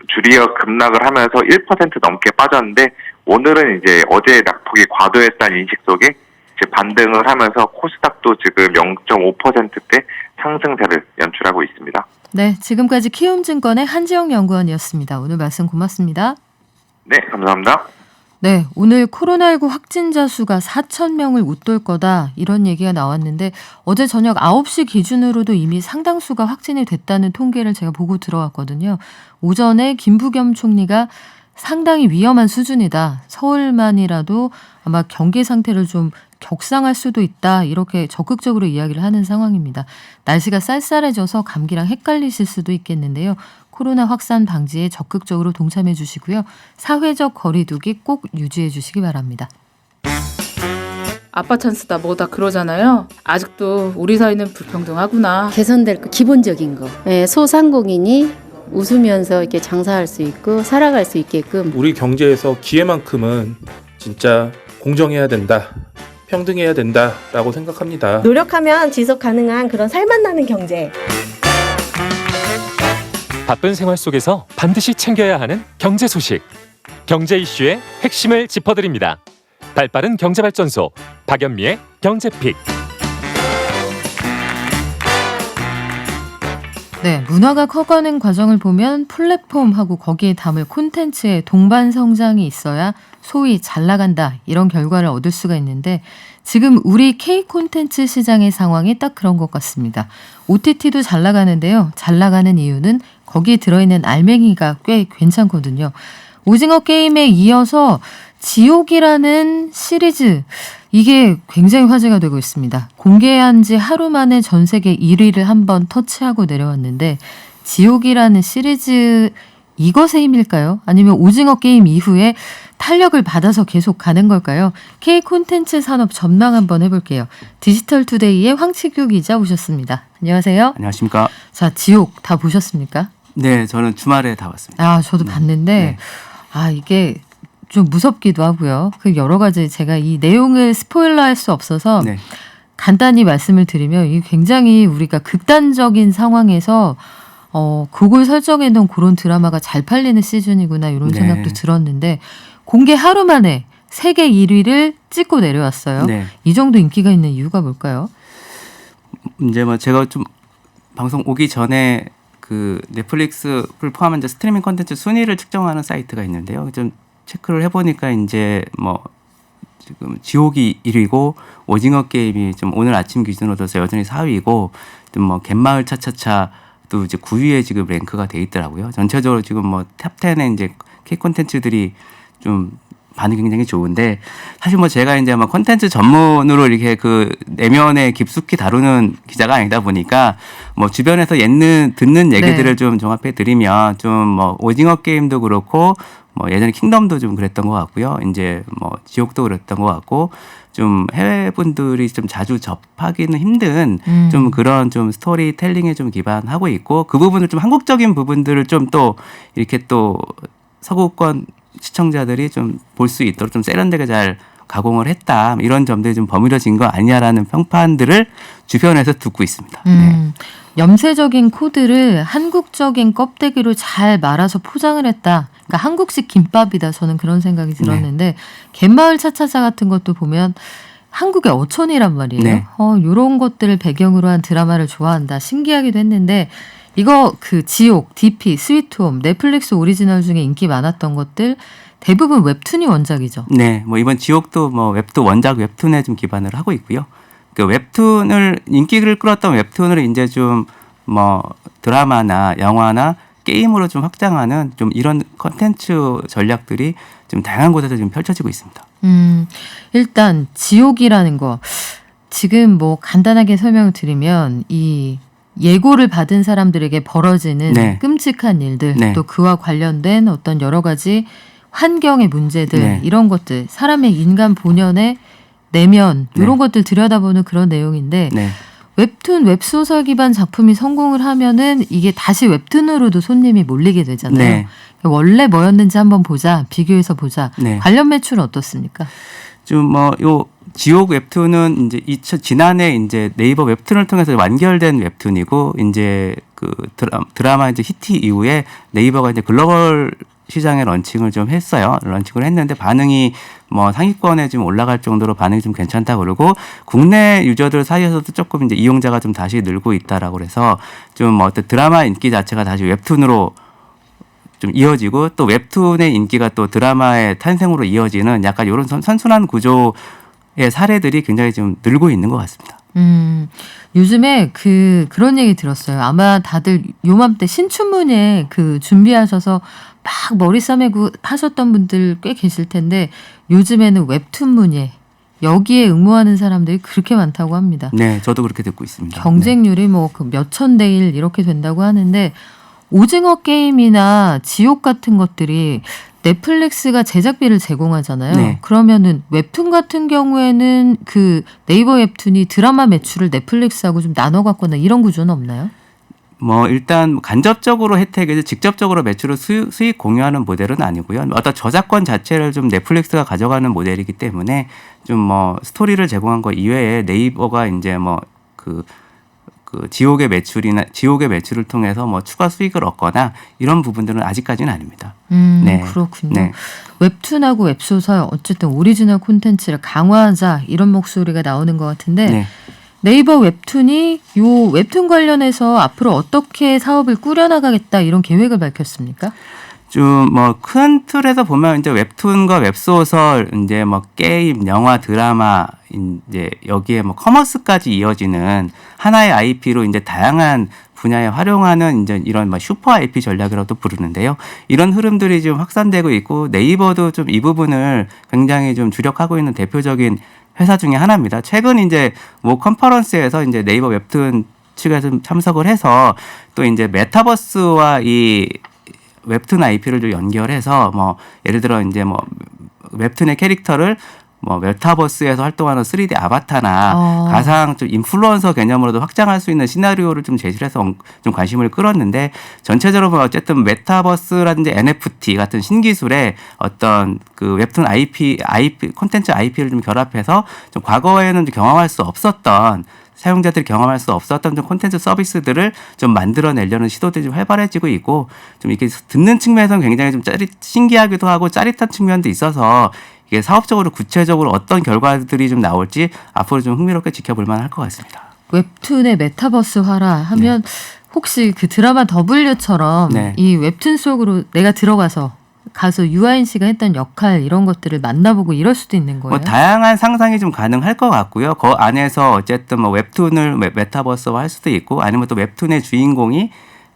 [SPEAKER 7] 주리어 급락을 하면서 1% 넘게 빠졌는데 오늘은 이제 어제 낙폭이 과도했다는 인식 속에 이제 반등을 하면서 코스닥도 지금 0.5%대 상승세를 연출하고 있습니다.
[SPEAKER 2] 네, 지금까지 키움증권의 한지영 연구원이었습니다. 오늘 말씀 고맙습니다.
[SPEAKER 7] 네, 감사합니다.
[SPEAKER 2] 네, 오늘 코로나19 확진자 수가 4,000명을 웃돌 거다 이런 얘기가 나왔는데 어제 저녁 9시 기준으로도 이미 상당수가 확진이 됐다는 통계를 제가 보고 들어왔거든요. 오전에 김부겸 총리가 상당히 위험한 수준이다. 서울만이라도 아마 경계 상태를 좀 격상할 수도 있다. 이렇게 적극적으로 이야기를 하는 상황입니다. 날씨가 쌀쌀해져서 감기랑 헷갈리실 수도 있겠는데요. 코로나 확산 방지에 적극적으로 동참해 주시고요. 사회적 거리 두기 꼭 유지해 주시기 바랍니다.
[SPEAKER 8] 아빠 찬스다 뭐다 그러잖아요. 아직도 우리 사이는 불평등하구나.
[SPEAKER 9] 개선될 거 기본적인 거. 예, 소상공인이 웃으면서 이렇게 장사할 수 있고 살아갈 수 있게끔
[SPEAKER 10] 우리 경제에서 기회만큼은 진짜 공정해야 된다. 평등해야 된다라고 생각합니다.
[SPEAKER 11] 노력하면 지속 가능한 그런 살맛나는 경제.
[SPEAKER 5] 바쁜 생활 속에서 반드시 챙겨야 하는 경제 소식. 경제 이슈의 핵심을 짚어드립니다. 발빠른 경제발전소 박연미의 경제픽.
[SPEAKER 2] 네, 문화가 커가는 과정을 보면 플랫폼하고 거기에 담을 콘텐츠의 동반 성장이 있어야 소위 잘 나간다 이런 결과를 얻을 수가 있는데 지금 우리 K 콘텐츠 시장의 상황이 딱 그런 것 같습니다. OTT도 잘 나가는데요. 잘 나가는 이유는 거기에 들어있는 알맹이가 꽤 괜찮거든요. 오징어 게임에 이어서 지옥이라는 시리즈 이게 굉장히 화제가 되고 있습니다. 공개한 지 하루 만에 전 세계 1위를 한번 터치하고 내려왔는데 지옥이라는 시리즈 이것의 힘일까요? 아니면 오징어 게임 이후에 탄력을 받아서 계속 가는 걸까요? K 콘텐츠 산업 전망 한번 해볼게요. 디지털투데이의 황치규 기자 오셨습니다. 안녕하세요.
[SPEAKER 12] 안녕하십니까.
[SPEAKER 2] 자, 지옥 다 보셨습니까?
[SPEAKER 12] 네, 저는 주말에 다 봤습니다.
[SPEAKER 2] 아, 저도 봤는데
[SPEAKER 12] 네.
[SPEAKER 2] 이게 좀 무섭기도 하고요. 그 여러 가지 제가 이 내용을 스포일러할 수 없어서
[SPEAKER 12] 네.
[SPEAKER 2] 간단히 말씀을 드리면 이게 굉장히 우리가 극단적인 상황에서 그걸 설정해 놓은 그런 드라마가 잘 팔리는 시즌이구나 이런
[SPEAKER 12] 네.
[SPEAKER 2] 생각도 들었는데 공개 하루 만에 세계 1위를 찍고 내려왔어요.
[SPEAKER 12] 네.
[SPEAKER 2] 이 정도 인기가 있는 이유가 뭘까요?
[SPEAKER 12] 이제 뭐 제가 좀 방송 오기 전에 그 넷플릭스를 포함한 이제 스트리밍 콘텐츠 순위를 측정하는 사이트가 있는데요. 좀 체크를 해보니까 이제 뭐 지금 지옥이 1위고 오징어 게임이 좀 오늘 아침 기준으로 둬서 여전히 4위고 좀 뭐 갯마을 차차차도 이제 9위에 지금 랭크가 돼 있더라고요. 전체적으로 지금 뭐 탑 10에 이제 K 콘텐츠들이 좀 반응이 굉장히 좋은데 사실 뭐 제가 이제 막 콘텐츠 전문으로 이렇게 그 내면에 깊숙이 다루는 기자가 아니다 보니까 뭐 주변에서 듣는 얘기들을
[SPEAKER 2] 네.
[SPEAKER 12] 좀 종합해 드리면 좀 뭐 오징어 게임도 그렇고 뭐 예전에 킹덤도 좀 그랬던 것 같고요. 이제 뭐 지옥도 그랬던 것 같고 좀 해외 분들이 좀 자주 접하기는 힘든 좀 그런 좀 스토리텔링에 좀 기반하고 있고 그 부분을 좀 한국적인 부분들을 좀 또 이렇게 또 서구권 시청자들이 좀 볼 수 있도록 좀 세련되게 잘 가공을 했다. 이런 점들이 좀 버무려진 거 아니냐라는 평판들을 주변에서 듣고 있습니다. 네.
[SPEAKER 2] 염세적인 코드를 한국적인 껍데기로 잘 말아서 포장을 했다. 그러니까 한국식 김밥이다. 저는 그런 생각이 들었는데 갯마을 차차차 같은 것도 보면 한국의 어촌이란 말이에요.
[SPEAKER 12] 네.
[SPEAKER 2] 이런 것들을 배경으로 한 드라마를 좋아한다. 신기하기도 했는데 이거 그 지옥, DP, 스위트홈, 넷플릭스 오리지널 중에 인기 많았던 것들 대부분 웹툰이 원작이죠.
[SPEAKER 12] 네, 뭐 이번 지옥도 뭐 웹툰 원작 웹툰에 좀 기반을 하고 있고요. 그 웹툰을 인기를 끌었던 웹툰을 이제 좀 뭐 드라마나 영화나 게임으로 좀 확장하는 좀 이런 컨텐츠 전략들이 좀 다양한 곳에서 좀 펼쳐지고 있습니다.
[SPEAKER 2] 일단 지옥이라는 거 지금 뭐 간단하게 설명을 드리면 이 예고를 받은 사람들에게 벌어지는
[SPEAKER 12] 네.
[SPEAKER 2] 끔찍한 일들
[SPEAKER 12] 네.
[SPEAKER 2] 또 그와 관련된 어떤 여러 가지 환경의 문제들
[SPEAKER 12] 네.
[SPEAKER 2] 이런 것들 사람의 인간 본연의 내면
[SPEAKER 12] 네.
[SPEAKER 2] 이런 것들 들여다보는 그런 내용인데
[SPEAKER 12] 네.
[SPEAKER 2] 웹툰, 웹소설 기반 작품이 성공을 하면은 이게 다시 웹툰으로도 손님이 몰리게 되잖아요.
[SPEAKER 12] 네.
[SPEAKER 2] 원래 뭐였는지 한번 보자, 비교해서 보자.
[SPEAKER 12] 네.
[SPEAKER 2] 관련 매출은 어떻습니까?
[SPEAKER 12] 좀 뭐 요 지옥 웹툰은 이제 지난해 이제 네이버 웹툰을 통해서 완결된 웹툰이고 이제 그 드라마 이제 히트 이후에 네이버가 이제 글로벌 시장에 런칭을 좀 했어요. 런칭을 했는데 반응이 뭐 상위권에 좀 올라갈 정도로 반응이 좀 괜찮다 그러고 국내 유저들 사이에서도 조금 이제 이용자가 좀 다시 늘고 있다라고 그래서 좀 뭐 어떤 드라마 인기 자체가 다시 웹툰으로 좀 이어지고 또 웹툰의 인기가 또 드라마의 탄생으로 이어지는 약간 이런 선순환 구조의 사례들이 굉장히 좀 늘고 있는 것 같습니다.
[SPEAKER 2] 요즘에 그런 얘기 들었어요. 아마 다들 요맘때 신춘문예 그 준비하셔서 막 머리 싸매고 하셨던 분들 꽤 계실 텐데 요즘에는 웹툰문예 여기에 응모하는 사람들이 그렇게 많다고 합니다.
[SPEAKER 12] 네, 저도 그렇게 듣고 있습니다.
[SPEAKER 2] 경쟁률이 뭐 그 몇천 대 1 이렇게 된다고 하는데 오징어 게임이나 지옥 같은 것들이 넷플릭스가 제작비를 제공하잖아요.
[SPEAKER 12] 네.
[SPEAKER 2] 그러면은 웹툰 같은 경우에는 그 네이버 웹툰이 드라마 매출을 넷플릭스하고 좀 나눠 갖거나 이런 구조는 없나요?
[SPEAKER 12] 뭐 일단 간접적으로 혜택이지 직접적으로 매출을 수익 공유하는 모델은 아니고요. 어떤 저작권 자체를 좀 넷플릭스가 가져가는 모델이기 때문에 좀 뭐 스토리를 제공한 거 이외에 네이버가 이제 뭐 그 지옥의 매출을 통해서 뭐 추가 수익을 얻거나 이런 부분들은 아직까지는 아닙니다. 네.
[SPEAKER 2] 그렇군요.
[SPEAKER 12] 네.
[SPEAKER 2] 웹툰하고 웹소설 어쨌든 오리지널 콘텐츠를 강화하자 이런 목소리가 나오는 것 같은데
[SPEAKER 12] 네.
[SPEAKER 2] 네이버 웹툰이 요 웹툰 관련해서 앞으로 어떻게 사업을 꾸려나가겠다 이런 계획을 밝혔습니까?
[SPEAKER 12] 좀 뭐 큰 틀에서 보면 이제 웹툰과 웹소설, 이제 뭐 게임, 영화, 드라마, 이제 여기에 뭐 커머스까지 이어지는 하나의 IP로 이제 다양한 분야에 활용하는 이제 이런 뭐 슈퍼 IP 전략이라고도 부르는데요. 이런 흐름들이 좀 확산되고 있고 네이버도 좀 이 부분을 굉장히 좀 주력하고 있는 대표적인 회사 중에 하나입니다. 최근 이제 뭐 컨퍼런스에서 이제 네이버 웹툰 측에서 좀 참석을 해서 또 이제 메타버스와 이 웹툰 IP를 좀 연결해서 뭐 예를 들어 이제 뭐 웹툰의 캐릭터를 뭐 메타버스에서 활동하는 3D 아바타나 가상 좀 인플루언서 개념으로도 확장할 수 있는 시나리오를 좀 제시해서 좀 관심을 끌었는데 전체적으로 보면 어쨌든 메타버스라든지 NFT 같은 신기술의 어떤 그 웹툰 IP 콘텐츠 IP를 좀 결합해서 좀 과거에는 좀 경험할 수 없었던 사용자들이 경험할 수 없었던 좀 콘텐츠 서비스들을 좀 만들어내려는 시도들이 좀 활발해지고 있고 좀 이렇게 듣는 측면에서는 굉장히 좀 신기하기도 하고 짜릿한 측면도 있어서 이게 사업적으로 구체적으로 어떤 결과들이 좀 나올지 앞으로 좀 흥미롭게 지켜볼 만할 것 같습니다.
[SPEAKER 2] 웹툰의 메타버스화라 하면 혹시 그 드라마 W처럼 이 웹툰 속으로 내가 들어가서 가서 유아인 씨가 했던 역할 이런 것들을 만나보고 이럴 수도 있는 거예요?
[SPEAKER 12] 뭐 다양한 상상이 좀 가능할 것 같고요. 그 안에서 어쨌든 뭐 웹툰을 메타버스화 할 수도 있고 아니면 또 웹툰의 주인공이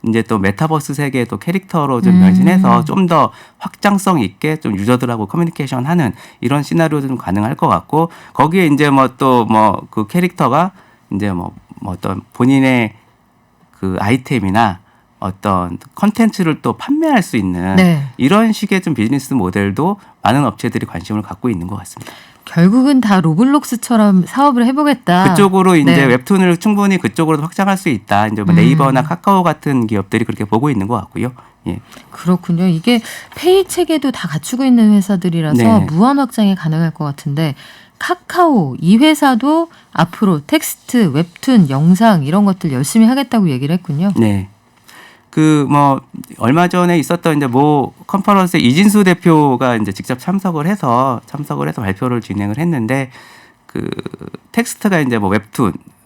[SPEAKER 12] 이제 또 메타버스 세계의 또 캐릭터로 좀 변신해서 좀 더 확장성 있게 좀 유저들하고 커뮤니케이션 하는 이런 시나리오도 좀 가능할 것 같고 거기에 이제 뭐 또 뭐 그 캐릭터가 이제 뭐 어떤 본인의 그 아이템이나 어떤 컨텐츠를 또 판매할 수 있는 이런 식의 좀 비즈니스 모델도 많은 업체들이 관심을 갖고 있는 것 같습니다.
[SPEAKER 2] 결국은 다 로블록스처럼 사업을 해보겠다.
[SPEAKER 12] 그쪽으로 이제 웹툰을 충분히 그쪽으로도 확장할 수 있다. 이제 뭐 네이버나 카카오 같은 기업들이 그렇게 보고 있는 것 같고요. 예.
[SPEAKER 2] 그렇군요. 이게 페이 체계도 다 갖추고 있는 회사들이라서 무한 확장이 가능할 것 같은데 카카오 이 회사도 앞으로 텍스트, 웹툰, 영상 이런 것들 열심히 하겠다고 얘기를 했군요.
[SPEAKER 12] 네. 그 뭐 얼마 전에 있었던 이제 모 컨퍼런스에 이진수 대표가 이제 직접 참석을 해서 발표를 진행을 했는데 그 텍스트가 이제 뭐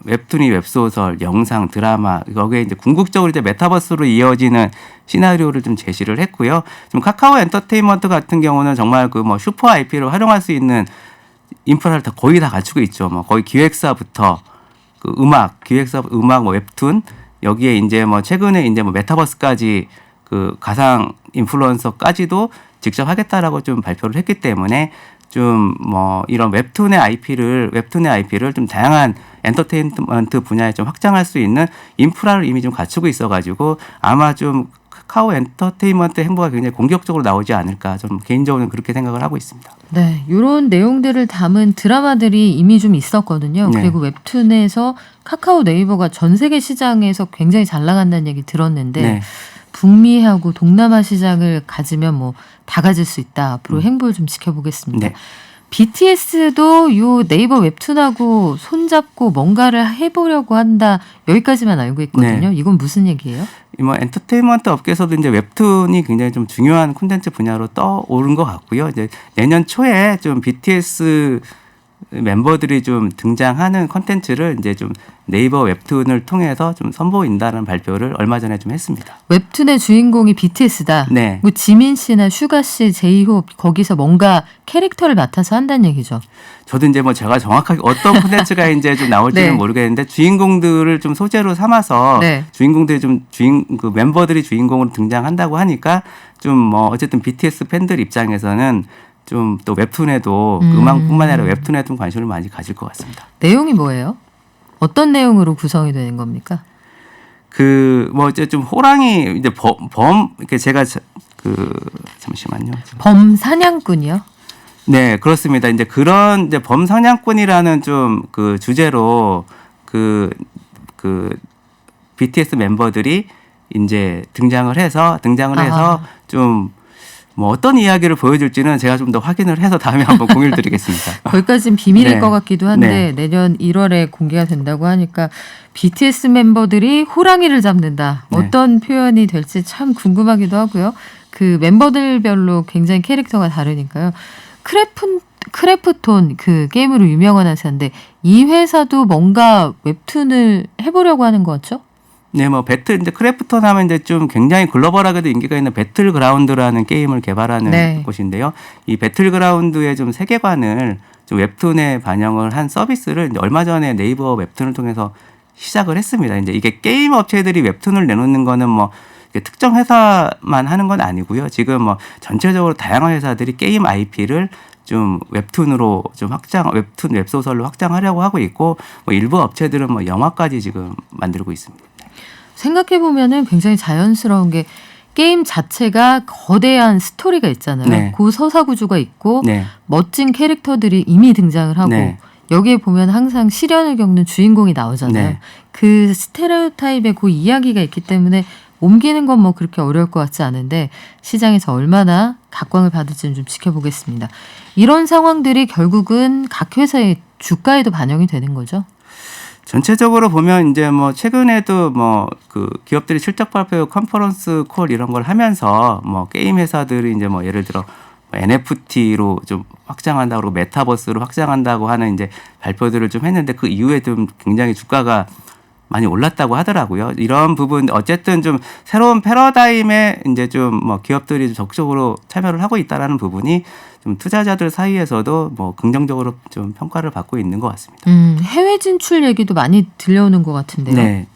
[SPEAKER 12] 웹툰이 웹소설, 영상, 드라마 거기에 이제 궁극적으로 이제 메타버스로 이어지는 시나리오를 좀 제시를 했고요. 좀 카카오 엔터테인먼트 같은 경우는 정말 그 뭐 슈퍼 IP를 활용할 수 있는 인프라를 거의 다 갖추고 있죠. 뭐 거의 기획사부터 그 기획사 음악, 뭐 웹툰 여기에 이제 뭐 최근에 이제 뭐 메타버스까지 그 가상 인플루언서까지도 직접 하겠다라고 좀 발표를 했기 때문에 좀 뭐 이런 웹툰의 IP를 좀 다양한 엔터테인먼트 분야에 좀 확장할 수 있는 인프라를 이미 좀 갖추고 있어가지고 아마 좀 카카오 엔터테인먼트 행보가 굉장히 공격적으로 나오지 않을까 좀 개인적으로는 그렇게 생각을 하고 있습니다.
[SPEAKER 2] 네, 이런 내용들을 담은 드라마들이 이미 좀 있었거든요.
[SPEAKER 12] 네.
[SPEAKER 2] 그리고 웹툰에서 카카오 네이버가 전 세계 시장에서 굉장히 잘 나간다는 얘기 들었는데
[SPEAKER 12] 네.
[SPEAKER 2] 북미하고 동남아 시장을 가지면 뭐 다 가질 수 있다. 앞으로 행보를 좀 지켜보겠습니다.
[SPEAKER 12] 네.
[SPEAKER 2] BTS도 요 네이버 웹툰하고 손잡고 뭔가를 해보려고 한다. 여기까지만 알고 있거든요.
[SPEAKER 12] 네.
[SPEAKER 2] 이건 무슨 얘기예요?
[SPEAKER 12] 뭐 엔터테인먼트 업계에서도 이제 웹툰이 굉장히 좀 중요한 콘텐츠 분야로 떠오른 것 같고요. 이제 내년 초에 좀 BTS 멤버들이 좀 등장하는 콘텐츠를 이제 좀 네이버 웹툰을 통해서 좀 선보인다는 발표를 얼마 전에 좀 했습니다.
[SPEAKER 2] 웹툰의 주인공이 BTS다.
[SPEAKER 12] 네.
[SPEAKER 2] 뭐 지민 씨나 슈가 씨, 제이홉 거기서 뭔가 캐릭터를 맡아서 한다는 얘기죠.
[SPEAKER 12] 저도 이제 뭐 제가 정확하게 어떤 콘텐츠가 이제 좀 나올지는
[SPEAKER 2] 네.
[SPEAKER 12] 모르겠는데 주인공들을 좀 소재로 삼아서
[SPEAKER 2] 네.
[SPEAKER 12] 주인공들이 그 멤버들이 주인공으로 등장한다고 하니까 좀 뭐 어쨌든 BTS 팬들 입장에서는 좀 또 웹툰에도 음악뿐만 아니라 웹툰에도 관심을 많이 가질 것 같습니다.
[SPEAKER 2] 내용이 뭐예요? 어떤 내용으로 구성이 되는 겁니까?
[SPEAKER 12] 그 뭐 이제 좀 호랑이 이제 이렇게 제가 잠시만요.
[SPEAKER 2] 범 사냥꾼이요?
[SPEAKER 12] 네, 그렇습니다. 이제 그런 이제 범사냥꾼이라는 좀 그 주제로 그 BTS 멤버들이 이제 등장을 해서 좀 뭐 어떤 이야기를 보여줄지는 제가 좀 더 확인을 해서 다음에 한번 공유를 드리겠습니다.
[SPEAKER 2] 거기까지는 비밀일
[SPEAKER 12] 네.
[SPEAKER 2] 것 같기도 한데 내년 1월에 공개가 된다고 하니까 BTS 멤버들이 호랑이를 잡는다.
[SPEAKER 12] 네.
[SPEAKER 2] 어떤 표현이 될지 참 궁금하기도 하고요. 그 멤버들별로 굉장히 캐릭터가 다르니까요. 크래프톤 그 게임으로 유명한 회사인데 이 회사도 뭔가 웹툰을 해보려고 하는 거 같죠?
[SPEAKER 12] 네, 뭐 이제 크래프톤 하면 이제 좀 굉장히 글로벌하게도 인기가 있는 배틀그라운드라는 게임을 개발하는
[SPEAKER 2] 네.
[SPEAKER 12] 곳인데요. 이 배틀그라운드의 좀 세계관을 좀 웹툰에 반영을 한 서비스를 이제 얼마 전에 네이버 웹툰을 통해서 시작을 했습니다. 이제 이게 게임 업체들이 웹툰을 내놓는 거는 뭐 특정 회사만 하는 건 아니고요. 지금 뭐 전체적으로 다양한 회사들이 게임 IP를 좀 웹툰으로 좀 웹툰 웹소설로 확장하려고 하고 있고 뭐 일부 업체들은 뭐 영화까지 지금 만들고 있습니다.
[SPEAKER 2] 생각해보면은 굉장히 자연스러운 게 게임 자체가 거대한 스토리가 있잖아요.
[SPEAKER 12] 네.
[SPEAKER 2] 그 서사구조가 있고
[SPEAKER 12] 네.
[SPEAKER 2] 멋진 캐릭터들이 이미 등장을 하고
[SPEAKER 12] 네.
[SPEAKER 2] 여기에 보면 항상 시련을 겪는 주인공이 나오잖아요.
[SPEAKER 12] 네.
[SPEAKER 2] 그 스테레오타입의 그 이야기가 있기 때문에 옮기는 건 뭐 그렇게 어려울 것 같지 않은데 시장에서 얼마나 각광을 받을지는 좀 지켜보겠습니다. 이런 상황들이 결국은 각 회사의 주가에도 반영이 되는 거죠.
[SPEAKER 12] 전체적으로 보면 이제 뭐 최근에도 뭐 그 기업들이 실적 발표 컨퍼런스 콜 이런 걸 하면서 뭐 게임 회사들이 이제 뭐 예를 들어 NFT로 좀 확장한다고 그러고 메타버스로 확장한다고 하는 이제 발표들을 좀 했는데 그 이후에 좀 굉장히 주가가 많이 올랐다고 하더라고요. 이런 부분 어쨌든 좀 새로운 패러다임에 이제 좀 뭐 기업들이 좀 적극적으로 참여를 하고 있다라는 부분이 좀 투자자들 사이에서도 뭐 긍정적으로 좀 평가를 받고 있는 것 같습니다.
[SPEAKER 2] 해외 진출 얘기도 많이 들려오는 것 같은데요.
[SPEAKER 12] 네.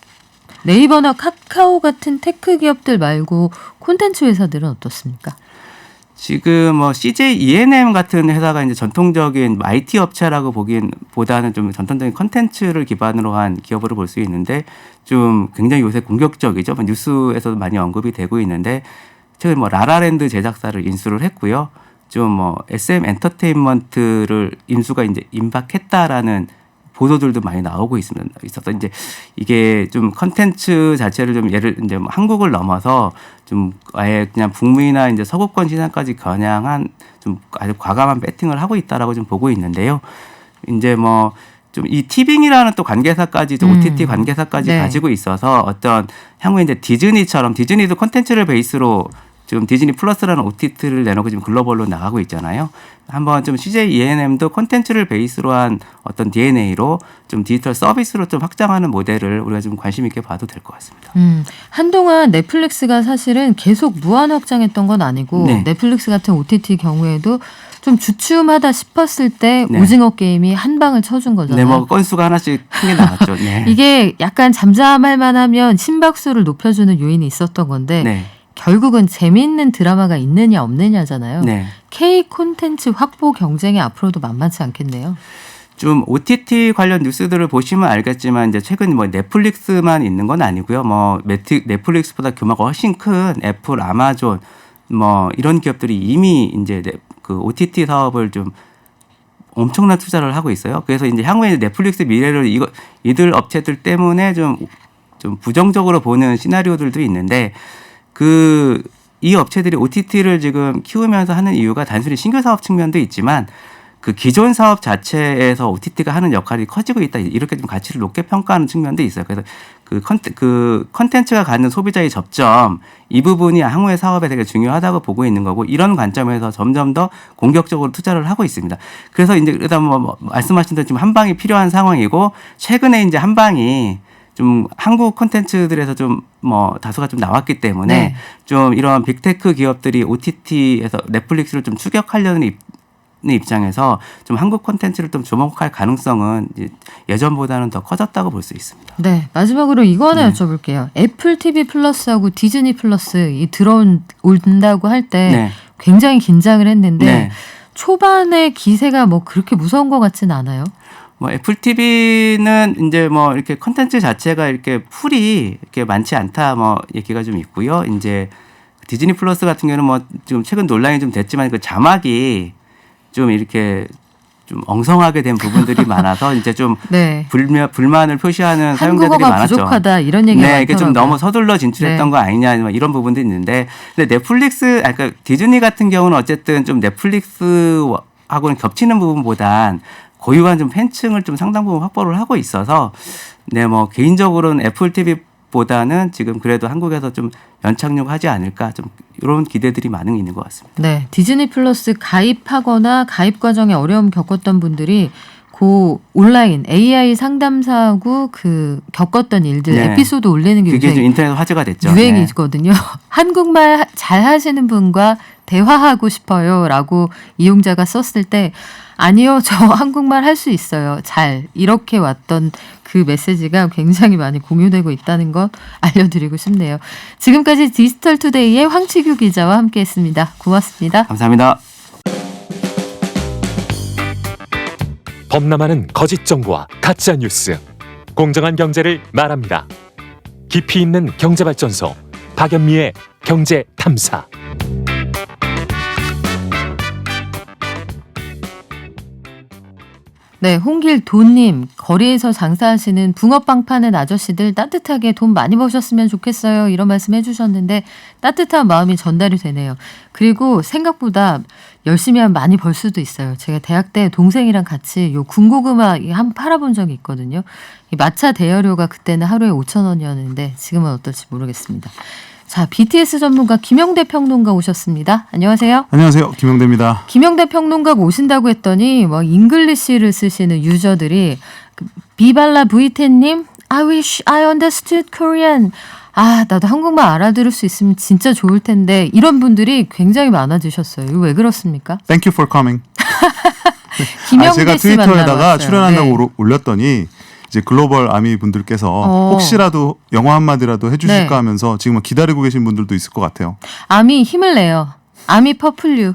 [SPEAKER 2] 네이버나 카카오 같은 테크 기업들 말고 콘텐츠 회사들은 어떻습니까?
[SPEAKER 12] 지금 뭐 CJ E&M 같은 회사가 이제 전통적인 IT 업체라고 보기보다는 좀 전통적인 컨텐츠를 기반으로 한 기업으로 볼 수 있는데 좀 굉장히 요새 공격적이죠. 뉴스에서도 많이 언급이 되고 있는데 최근 뭐 라라랜드 제작사를 인수를 했고요. 좀 뭐 SM 엔터테인먼트를 인수가 이제 임박했다라는 보도들도 많이 나오고 있어서 이제 이게 좀 컨텐츠 자체를 좀 이제 뭐 한국을 넘어서 좀 아예 그냥 북미나 이제 서구권 시장까지 겨냥한 좀 아주 과감한 배팅을 하고 있다라고 좀 보고 있는데요. 이제 뭐 좀 이 티빙이라는 또 관계사까지 OTT 관계사까지
[SPEAKER 2] 네.
[SPEAKER 12] 가지고 있어서 어떤 향후에 이제 디즈니처럼 디즈니도 컨텐츠를 베이스로 지금 디즈니 플러스라는 OTT를 내놓고 지금 글로벌로 나가고 있잖아요. 한번 좀 CJ ENM도 콘텐츠를 베이스로 한 어떤 DNA로 좀 디지털 서비스로 좀 확장하는 모델을 우리가 좀 관심 있게 봐도 될 것 같습니다.
[SPEAKER 2] 한동안 넷플릭스가 사실은 계속 무한 확장했던 건 아니고
[SPEAKER 12] 네.
[SPEAKER 2] 넷플릭스 같은 OTT 경우에도 좀 주춤하다 싶었을 때
[SPEAKER 12] 네.
[SPEAKER 2] 오징어 게임이 한 방을 쳐준 거잖아요.
[SPEAKER 12] 네, 뭐 건수가 하나씩 크게 나왔죠. 네.
[SPEAKER 2] 이게 약간 잠잠할 만하면 심박수를 높여주는 요인이 있었던 건데
[SPEAKER 12] 네.
[SPEAKER 2] 결국은 재미있는 드라마가 있느냐 없느냐잖아요.
[SPEAKER 12] 네.
[SPEAKER 2] K 콘텐츠 확보 경쟁이 앞으로도 만만치 않겠네요.
[SPEAKER 12] 좀 OTT 관련 뉴스들을 보시면 알겠지만 이제 최근 뭐 넷플릭스만 있는 건 아니고요. 뭐 넷플릭스보다 규모가 훨씬 큰 애플, 아마존 뭐 이런 기업들이 이미 이제 그 OTT 사업을 좀 엄청난 투자를 하고 있어요. 그래서 이제 향후에 넷플릭스 미래를 이들 업체들 때문에 좀 부정적으로 보는 시나리오들도 있는데 이 업체들이 OTT를 지금 키우면서 하는 이유가 단순히 신규 사업 측면도 있지만 그 기존 사업 자체에서 OTT가 하는 역할이 커지고 있다. 이렇게 좀 가치를 높게 평가하는 측면도 있어요. 그래서 그 컨텐츠가 갖는 소비자의 접점 이 부분이 향후의 사업에 되게 중요하다고 보고 있는 거고 이런 관점에서 점점 더 공격적으로 투자를 하고 있습니다. 그래서 이제 그다음 뭐 말씀하신 대로 지금 한방이 필요한 상황이고 최근에 이제 한방이 좀 한국 콘텐츠들에서 좀 뭐 다소가 좀 나왔기 때문에
[SPEAKER 2] 네.
[SPEAKER 12] 좀 이런 빅테크 기업들이 OTT에서 넷플릭스를 좀 추격하려는 입장에서 좀 한국 콘텐츠를 좀 주목할 가능성은 예전보다는 더 커졌다고 볼 수 있습니다.
[SPEAKER 2] 네, 마지막으로 이거 하나 여쭤볼게요. 애플 TV 플러스하고 디즈니 플러스 이 들어온다고 할 때
[SPEAKER 12] 네.
[SPEAKER 2] 굉장히 긴장을 했는데
[SPEAKER 12] 네.
[SPEAKER 2] 초반에 기세가 뭐 그렇게 무서운 것 같진 않아요.
[SPEAKER 12] 뭐 애플 TV는 이제 뭐 이렇게 컨텐츠 자체가 이렇게 풀이 이렇게 많지 않다 뭐 얘기가 좀 있고요. 이제 디즈니 플러스 같은 경우는 뭐 지금 최근 논란이 좀 됐지만 그 자막이 좀 이렇게 좀 엉성하게 된 부분들이 많아서 이제 좀
[SPEAKER 2] 네.
[SPEAKER 12] 불만을 표시하는 사용자들이
[SPEAKER 2] 한국어가
[SPEAKER 12] 많았죠.
[SPEAKER 2] 부족하다 이런 얘기가
[SPEAKER 12] 네, 이게 좀
[SPEAKER 2] 많더라고요.
[SPEAKER 12] 너무 서둘러 진출했던
[SPEAKER 2] 네.
[SPEAKER 12] 거 아니냐 이런 부분도 있는데, 근데 넷플릭스, 그러니까 디즈니 같은 경우는 어쨌든 좀 넷플릭스하고는 겹치는 부분보단 고유한 좀 팬층을 좀 상당 부분 확보를 하고 있어서, 네, 뭐 개인적으로는 애플 TV보다는 지금 그래도 한국에서 좀 연착륙하지 않을까 좀 이런 기대들이 많이 있는 것 같습니다.
[SPEAKER 2] 네, 디즈니 플러스 가입하거나 가입 과정에 어려움 겪었던 분들이 고 온라인 AI 상담사하고 그 겪었던 일들
[SPEAKER 12] 네.
[SPEAKER 2] 에피소드 올리는 게
[SPEAKER 12] 그게
[SPEAKER 2] 요새
[SPEAKER 12] 좀 인터넷 화제가 됐죠.
[SPEAKER 2] 유행이거든요. 한국말 잘 하시는 분과 대화하고 싶어요라고 이용자가 썼을 때 아니요, 저 한국말 할 수 있어요. 잘 이렇게 왔던 그 메시지가 굉장히 많이 공유되고 있다는 것 알려드리고 싶네요. 지금까지 디지털투데이의 황치규 기자와 함께했습니다. 고맙습니다.
[SPEAKER 12] 감사합니다.
[SPEAKER 5] 범람하는 거짓 정보와 가짜 뉴스, 공정한 경제를 말합니다. 깊이 있는 경제발전소 박연미의 경제탐사.
[SPEAKER 2] 네, 홍길도님, 거리에서 장사하시는 붕어빵 파는 아저씨들 따뜻하게 돈 많이 버셨으면 좋겠어요. 이런 말씀 해주셨는데 따뜻한 마음이 전달이 되네요. 그리고 생각보다 열심히 하면 많이 벌 수도 있어요. 제가 대학 때 동생이랑 같이 요 군고구마 한 팔아본 적이 있거든요. 이 마차 대여료가 그때는 하루에 5,000원이었는데 지금은 어떨지 모르겠습니다. 자, BTS 전문가 김영대 평론가 오셨습니다. 안녕하세요.
[SPEAKER 13] 안녕하세요. 김영대입니다.
[SPEAKER 2] 김영대 평론가가 오신다고 했더니 뭐 잉글리시를 쓰시는 유저들이 비발라 부이테님, I wish I understood Korean. 아, 나도 한국말 알아들을 수 있으면 진짜 좋을 텐데 이런 분들이 굉장히 많아지셨어요. 이거 왜 그렇습니까?
[SPEAKER 13] Thank you for coming.
[SPEAKER 2] 김영대
[SPEAKER 13] 제가
[SPEAKER 2] 씨 만나러
[SPEAKER 13] 트위터에다가
[SPEAKER 2] 왔어요.
[SPEAKER 13] 출연한다고
[SPEAKER 2] 네.
[SPEAKER 13] 올렸더니 이제 글로벌 아미 분들께서 혹시라도 영어 한마디라도 해주실까
[SPEAKER 2] 네.
[SPEAKER 13] 하면서 지금 기다리고 계신 분들도 있을 것 같아요.
[SPEAKER 2] 아미 힘을 내요. 아미 퍼플유.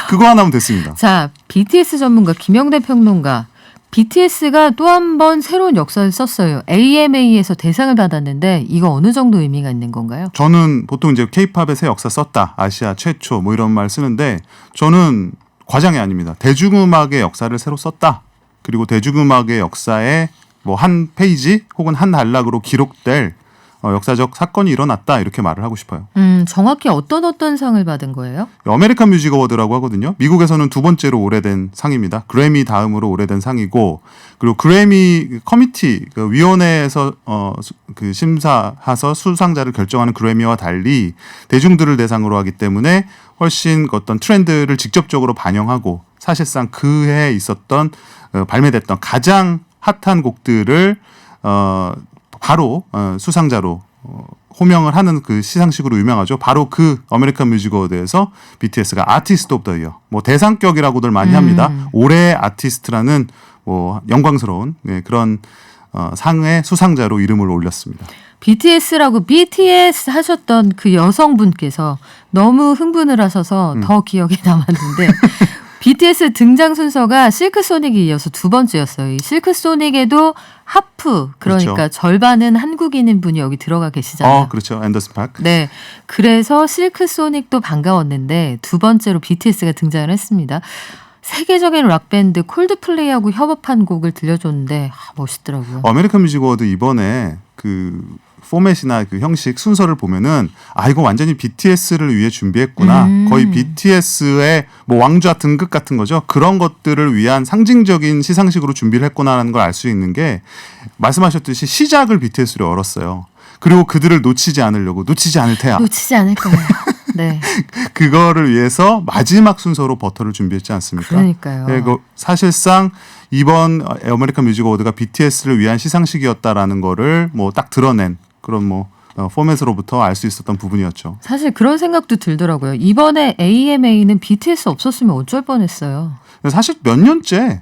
[SPEAKER 13] 그거 하나면 됐습니다.
[SPEAKER 2] 자, BTS 전문가 김영대 평론가. BTS가 또 한 번 새로운 역사를 썼어요. AMA에서 대상을 받았는데 이거 어느 정도 의미가 있는 건가요?
[SPEAKER 13] 저는 보통 이제 K-팝의 새 역사 썼다, 아시아 최초 뭐 이런 말 쓰는데 저는 과장이 아닙니다. 대중음악의 역사를 새로 썼다. 그리고 대중음악의 역사에 뭐 한 페이지 혹은 한 단락으로 기록될 역사적 사건이 일어났다 이렇게 말을 하고 싶어요.
[SPEAKER 2] 정확히 어떤 상을 받은 거예요?
[SPEAKER 13] 아메리칸 뮤직 어워드라고 하거든요. 미국에서는 두 번째로 오래된 상입니다. 그래미 다음으로 오래된 상이고, 그리고 그래미 커미티 그 위원회에서 그 심사해서 수상자를 결정하는 그래미와 달리 대중들을 대상으로 하기 때문에 훨씬 어떤 트렌드를 직접적으로 반영하고 사실상 그해 있었던 발매됐던 가장 핫한 곡들을 바로 수상자로 호명을 하는 그 시상식으로 유명하죠. 바로 그 아메리칸 뮤직 어워드에서 BTS가 아티스트 오브 더 이어, 뭐 대상격이라고들 많이 합니다. 올해의 아티스트라는 뭐 영광스러운 그런 상의 수상자로 이름을 올렸습니다.
[SPEAKER 2] BTS라고 BTS 하셨던 그 여성분께서 너무 흥분을 하셔서 더 기억에 남았는데 BTS 등장 순서가 실크소닉에 이어서 두 번째였어요. 이 실크소닉에도 하프, 그러니까
[SPEAKER 13] 그렇죠.
[SPEAKER 2] 절반은 한국인인 분이 여기 들어가 계시잖아요.
[SPEAKER 13] 그렇죠. 앤더슨 팍.
[SPEAKER 2] 네, 그래서 실크소닉도 반가웠는데 두 번째로 BTS가 등장을 했습니다. 세계적인 락밴드 콜드플레이하고 협업한 곡을 들려줬는데 멋있더라고요.
[SPEAKER 13] 아메리칸 뮤직 어워드 이번에 그 포맷이나 그 형식 순서를 보면은 이거 완전히 BTS를 위해 준비했구나. 거의 BTS의 뭐 왕좌 등극 같은 거죠. 그런 것들을 위한 상징적인 시상식으로 준비를 했구나라는 걸 알 수 있는 게, 말씀하셨듯이 시작을 BTS로 열었어요. 그리고 그들을 놓치지 않으려고, 놓치지 않을 테야.
[SPEAKER 2] 놓치지 않을 거예요. 네.
[SPEAKER 13] 그거를 위해서 마지막 순서로 버터를 준비했지 않습니까?
[SPEAKER 2] 그러니까요.
[SPEAKER 13] 네, 사실상 이번 아메리칸 뮤직 어워드가 BTS를 위한 시상식이었다라는 거를 뭐 딱 드러낸 그런 뭐 포맷으로부터 알 수 있었던 부분이었죠.
[SPEAKER 2] 사실 그런 생각도 들더라고요. 이번에 AMA는 BTS 없었으면 어쩔 뻔했어요.
[SPEAKER 13] 사실 몇 년째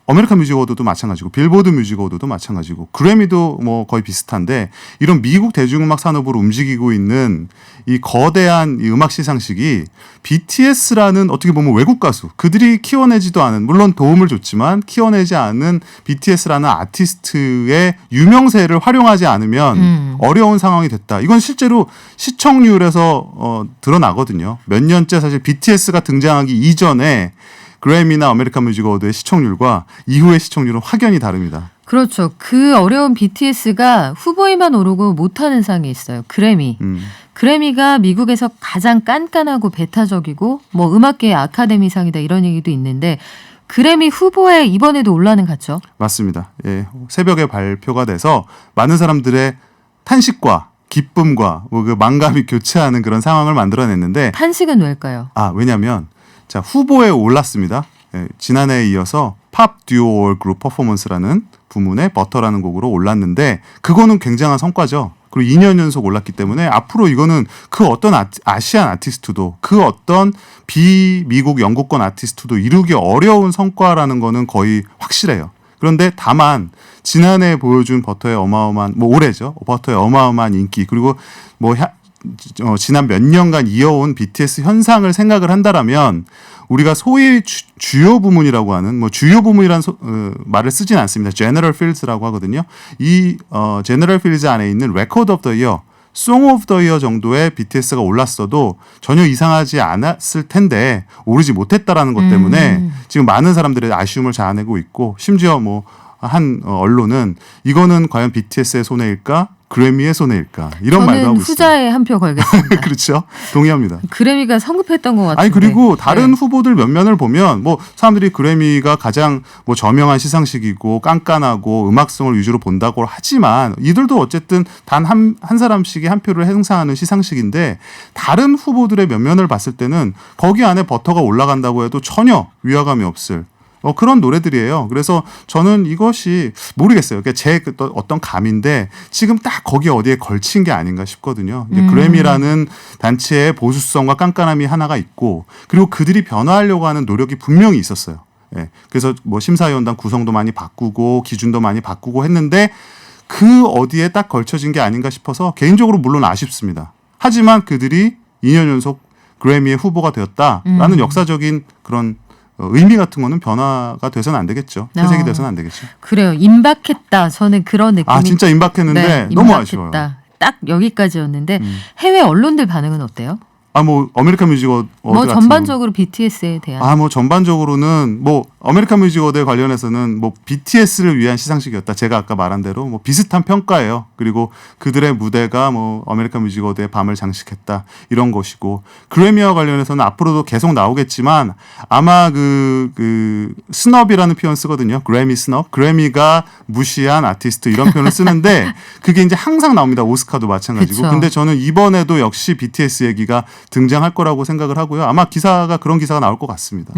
[SPEAKER 13] 아메리칸 뮤직 어워드도 마찬가지고 빌보드 뮤직 어워드도 마찬가지고 그래미도 뭐 거의 비슷한데, 이런 미국 대중음악 산업으로 움직이고 있는 이 거대한 이 음악 시상식이 BTS라는 어떻게 보면 외국 가수, 그들이 키워내지도 않은, 물론 도움을 줬지만 키워내지 않은 BTS라는 아티스트의 유명세를 활용하지 않으면 어려운 상황이 됐다. 이건 실제로 시청률에서 드러나거든요. 몇 년째 사실 BTS가 등장하기 이전에 그래미나 아메리칸 뮤직 어워드의 시청률과 이후의 시청률은 확연히 다릅니다.
[SPEAKER 2] 그렇죠. 그 어려운 BTS가 후보에만 오르고 못하는 상이 있어요. 그래미. 그래미가 미국에서 가장 깐깐하고 배타적이고 뭐 음악계의 아카데미상이다 이런 얘기도 있는데, 그래미 후보에 이번에도 올라는 갔죠?
[SPEAKER 13] 맞습니다. 예, 새벽에 발표가 돼서 많은 사람들의 탄식과 기쁨과 뭐 그 망감이 교차하는 그런 상황을 만들어냈는데,
[SPEAKER 2] 탄식은 왜일까요?
[SPEAKER 13] 왜냐하면 자, 후보에 올랐습니다. 예, 지난해에 이어서 팝 듀오 올 그룹 퍼포먼스라는 부문에 버터라는 곡으로 올랐는데, 그거는 굉장한 성과죠. 그리고 2년 연속 올랐기 때문에 앞으로 이거는 그 어떤 아시안 아티스트도, 그 어떤 비미국 영국권 아티스트도 이루기 어려운 성과라는 거는 거의 확실해요. 그런데 다만 지난해 보여준 버터의 어마어마한, 뭐 올해죠, 버터의 어마어마한 인기, 그리고 뭐 지난 몇 년간 이어온 BTS 현상을 생각을 한다라면, 우리가 소위 주요 부문이라고 하는, 뭐 주요 부문이라는 말을 쓰진 않습니다. 제너럴 필드라고 하거든요. 이 제너럴 필드 안에 있는 레코드 오브 더 이어, 송 오브 더 이어 정도의 BTS가 올랐어도 전혀 이상하지 않았을 텐데 오르지 못했다라는 것 때문에 지금 많은 사람들의 아쉬움을 자아내고 있고, 심지어 뭐 한 언론은 이거는 과연 BTS의 손해일까? 그래미의 손해일까? 이런 말도 하고 있습니다.
[SPEAKER 2] 후자에 한 표 걸겠습니다.
[SPEAKER 13] 그렇죠. 동의합니다.
[SPEAKER 2] 그래미가 성급했던 것 같은데.
[SPEAKER 13] 그리고 다른 후보들 몇 면을 보면 뭐 사람들이 그래미가 가장 뭐 저명한 시상식이고 깐깐하고 음악성을 위주로 본다고 하지만, 이들도 어쨌든 단 한 사람씩이 한 표를 행사하는 시상식인데, 다른 후보들의 몇 면을 봤을 때는 거기 안에 버터가 올라간다고 해도 전혀 위화감이 없을 그런 노래들이에요. 그래서 저는 이것이 모르겠어요. 그러니까 제 어떤 감인데 지금 딱 거기 어디에 걸친 게 아닌가 싶거든요. 이제 그래미라는 단체의 보수성과 깐깐함이 하나가 있고, 그리고 그들이 변화하려고 하는 노력이 분명히 있었어요. 예. 그래서 뭐 심사위원단 구성도 많이 바꾸고 기준도 많이 바꾸고 했는데, 그 어디에 딱 걸쳐진 게 아닌가 싶어서 개인적으로 물론 아쉽습니다. 하지만 그들이 2년 연속 그래미의 후보가 되었다라는 역사적인 그런 의미 같은 거는 변화가 돼서는 안 되겠죠. 퇴색이 돼서는 안 되겠죠.
[SPEAKER 2] 그래요. 임박했다. 저는 그런 느낌이.
[SPEAKER 13] 진짜 임박했는데
[SPEAKER 2] 네,
[SPEAKER 13] 너무
[SPEAKER 2] 임박했다.
[SPEAKER 13] 아쉬워요.
[SPEAKER 2] 딱 여기까지였는데 해외 언론들 반응은 어때요?
[SPEAKER 13] 뭐 아메리칸 뮤직 어워드
[SPEAKER 2] 뭐
[SPEAKER 13] 같은
[SPEAKER 2] 전반적으로 BTS에 대한
[SPEAKER 13] 뭐 전반적으로는 뭐 아메리칸 뮤직 어워드에 관련해서는 뭐 BTS를 위한 시상식이었다. 제가 아까 말한 대로 뭐 비슷한 평가예요. 그리고 그들의 무대가 뭐 아메리칸 뮤직 어워드의 밤을 장식했다 이런 것이고, 그래미와 관련해서는 앞으로도 계속 나오겠지만 아마 그 스너비라는 표현 쓰거든요. 그래미 스너. 그래미가 무시한 아티스트 이런 표현을 쓰는데 그게 이제 항상 나옵니다. 오스카도 마찬가지고.
[SPEAKER 2] 그쵸.
[SPEAKER 13] 근데 저는 이번에도 역시 BTS 얘기가 등장할 거라고 생각을 하고요. 아마 그런 기사가 나올 것 같습니다.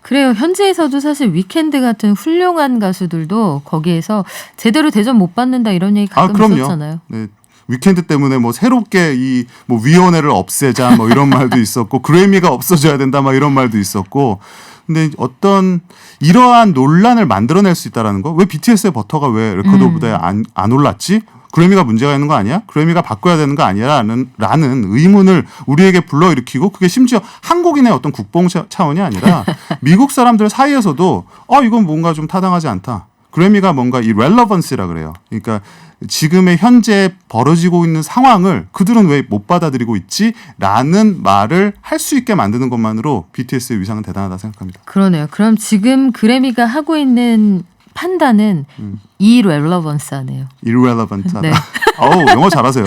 [SPEAKER 2] 그래요. 현지에서도 사실 위켄드 같은 훌륭한 가수들도 거기에서 제대로 대접 못 받는다 이런 얘기 가끔
[SPEAKER 13] 그럼요.
[SPEAKER 2] 있었잖아요.
[SPEAKER 13] 네. 위켄드 때문에 뭐 새롭게 이 뭐 위원회를 없애자 뭐 이런 말도 있었고 그래미가 없어져야 된다 막 이런 말도 있었고, 근데 어떤 이러한 논란을 만들어낼 수 있다라는 거, 왜 BTS의 버터가 왜 레코드 오브 더에 안 올랐지? 그래미가 문제가 있는 거 아니야? 그래미가 바꿔야 되는 거 아니야? 라는 의문을 우리에게 불러일으키고, 그게 심지어 한국인의 어떤 국뽕 차원이 아니라 미국 사람들 사이에서도 이건 뭔가 좀 타당하지 않다. 그래미가 뭔가 이 렐러번스라 그래요. 그러니까 지금의 현재 벌어지고 있는 상황을 그들은 왜 못 받아들이고 있지? 라는 말을 할 수 있게 만드는 것만으로 BTS의 위상은 대단하다 생각합니다.
[SPEAKER 2] 그러네요. 그럼 지금 그래미가 하고 있는 판단은 irrelevance하네요.
[SPEAKER 13] irrelevant하다.
[SPEAKER 2] 네.
[SPEAKER 13] 영어 잘하세요.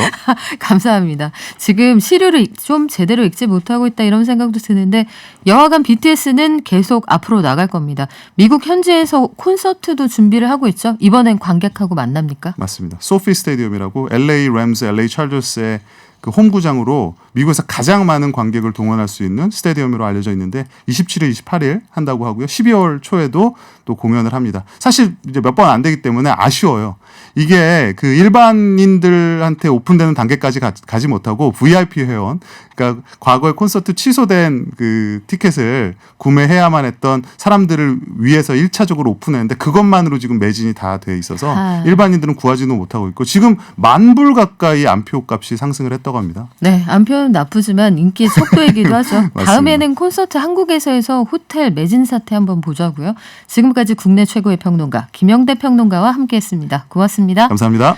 [SPEAKER 2] 감사합니다. 지금 시류를 좀 제대로 읽지 못하고 있다 이런 생각도 드는데, 여하간 BTS는 계속 앞으로 나갈 겁니다. 미국 현지에서 콘서트도 준비를 하고 있죠. 이번엔 관객하고 만납니까?
[SPEAKER 13] 맞습니다. 소피 스테디움이라고 LA 램스, LA 찰저스의 그 홈구장으로 미국에서 가장 많은 관객을 동원할 수 있는 스테디움으로 알려져 있는데 27일, 28일 한다고 하고요. 12월 초에도 또 공연을 합니다. 사실 이제 몇 번 안 되기 때문에 아쉬워요. 이게 그 일반인들한테 오픈되는 단계까지 가지 못하고 VIP 회원, 그러니까 과거에 콘서트 취소된 그 티켓을 구매해야만 했던 사람들을 위해서 1차적으로 오픈했는데 그것만으로 지금 매진이 다 돼 있어서 일반인들은 구하지도 못하고 있고, 지금 10,000불 가까이 안표 값이 상승을 했다고 합니다.
[SPEAKER 2] 네, 안표는 나쁘지만 인기의 척도이기도 하죠. 다음에는 콘서트 한국에서 호텔 매진 사태 한번 보자고요. 지금까지 국내 최고의 평론가 김영대 평론가와 함께했습니다. 고맙습니다.
[SPEAKER 13] 감사합니다.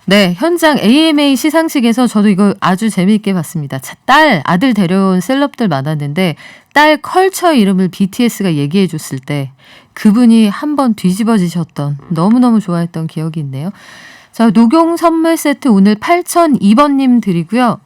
[SPEAKER 2] 네, 현장 AMA 시상식에서 저도 이거 아주 재미있게 봤습니다. 아들 데려온 셀럽들 많았는데 딸 컬처 이름을 BTS가 얘기해 줬을 때 그분이 한번 뒤집어지셨던, 너무너무 좋아했던 기억이 있네요. 자, 녹용 선물 세트 오늘 8002번님 드리고요.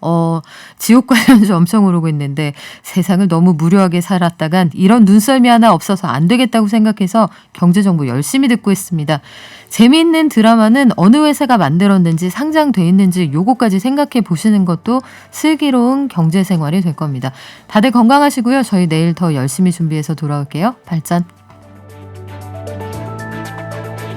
[SPEAKER 2] 지옥 관련주 엄청 오르고 있는데 세상을 너무 무료하게 살았다간 이런 눈썰미 하나 없어서 안 되겠다고 생각해서 경제정보 열심히 듣고 있습니다. 재미있는 드라마는 어느 회사가 만들었는지, 상장돼 있는지 요거까지 생각해 보시는 것도 슬기로운 경제생활이 될 겁니다. 다들 건강하시고요. 저희 내일 더 열심히 준비해서 돌아올게요. 발전.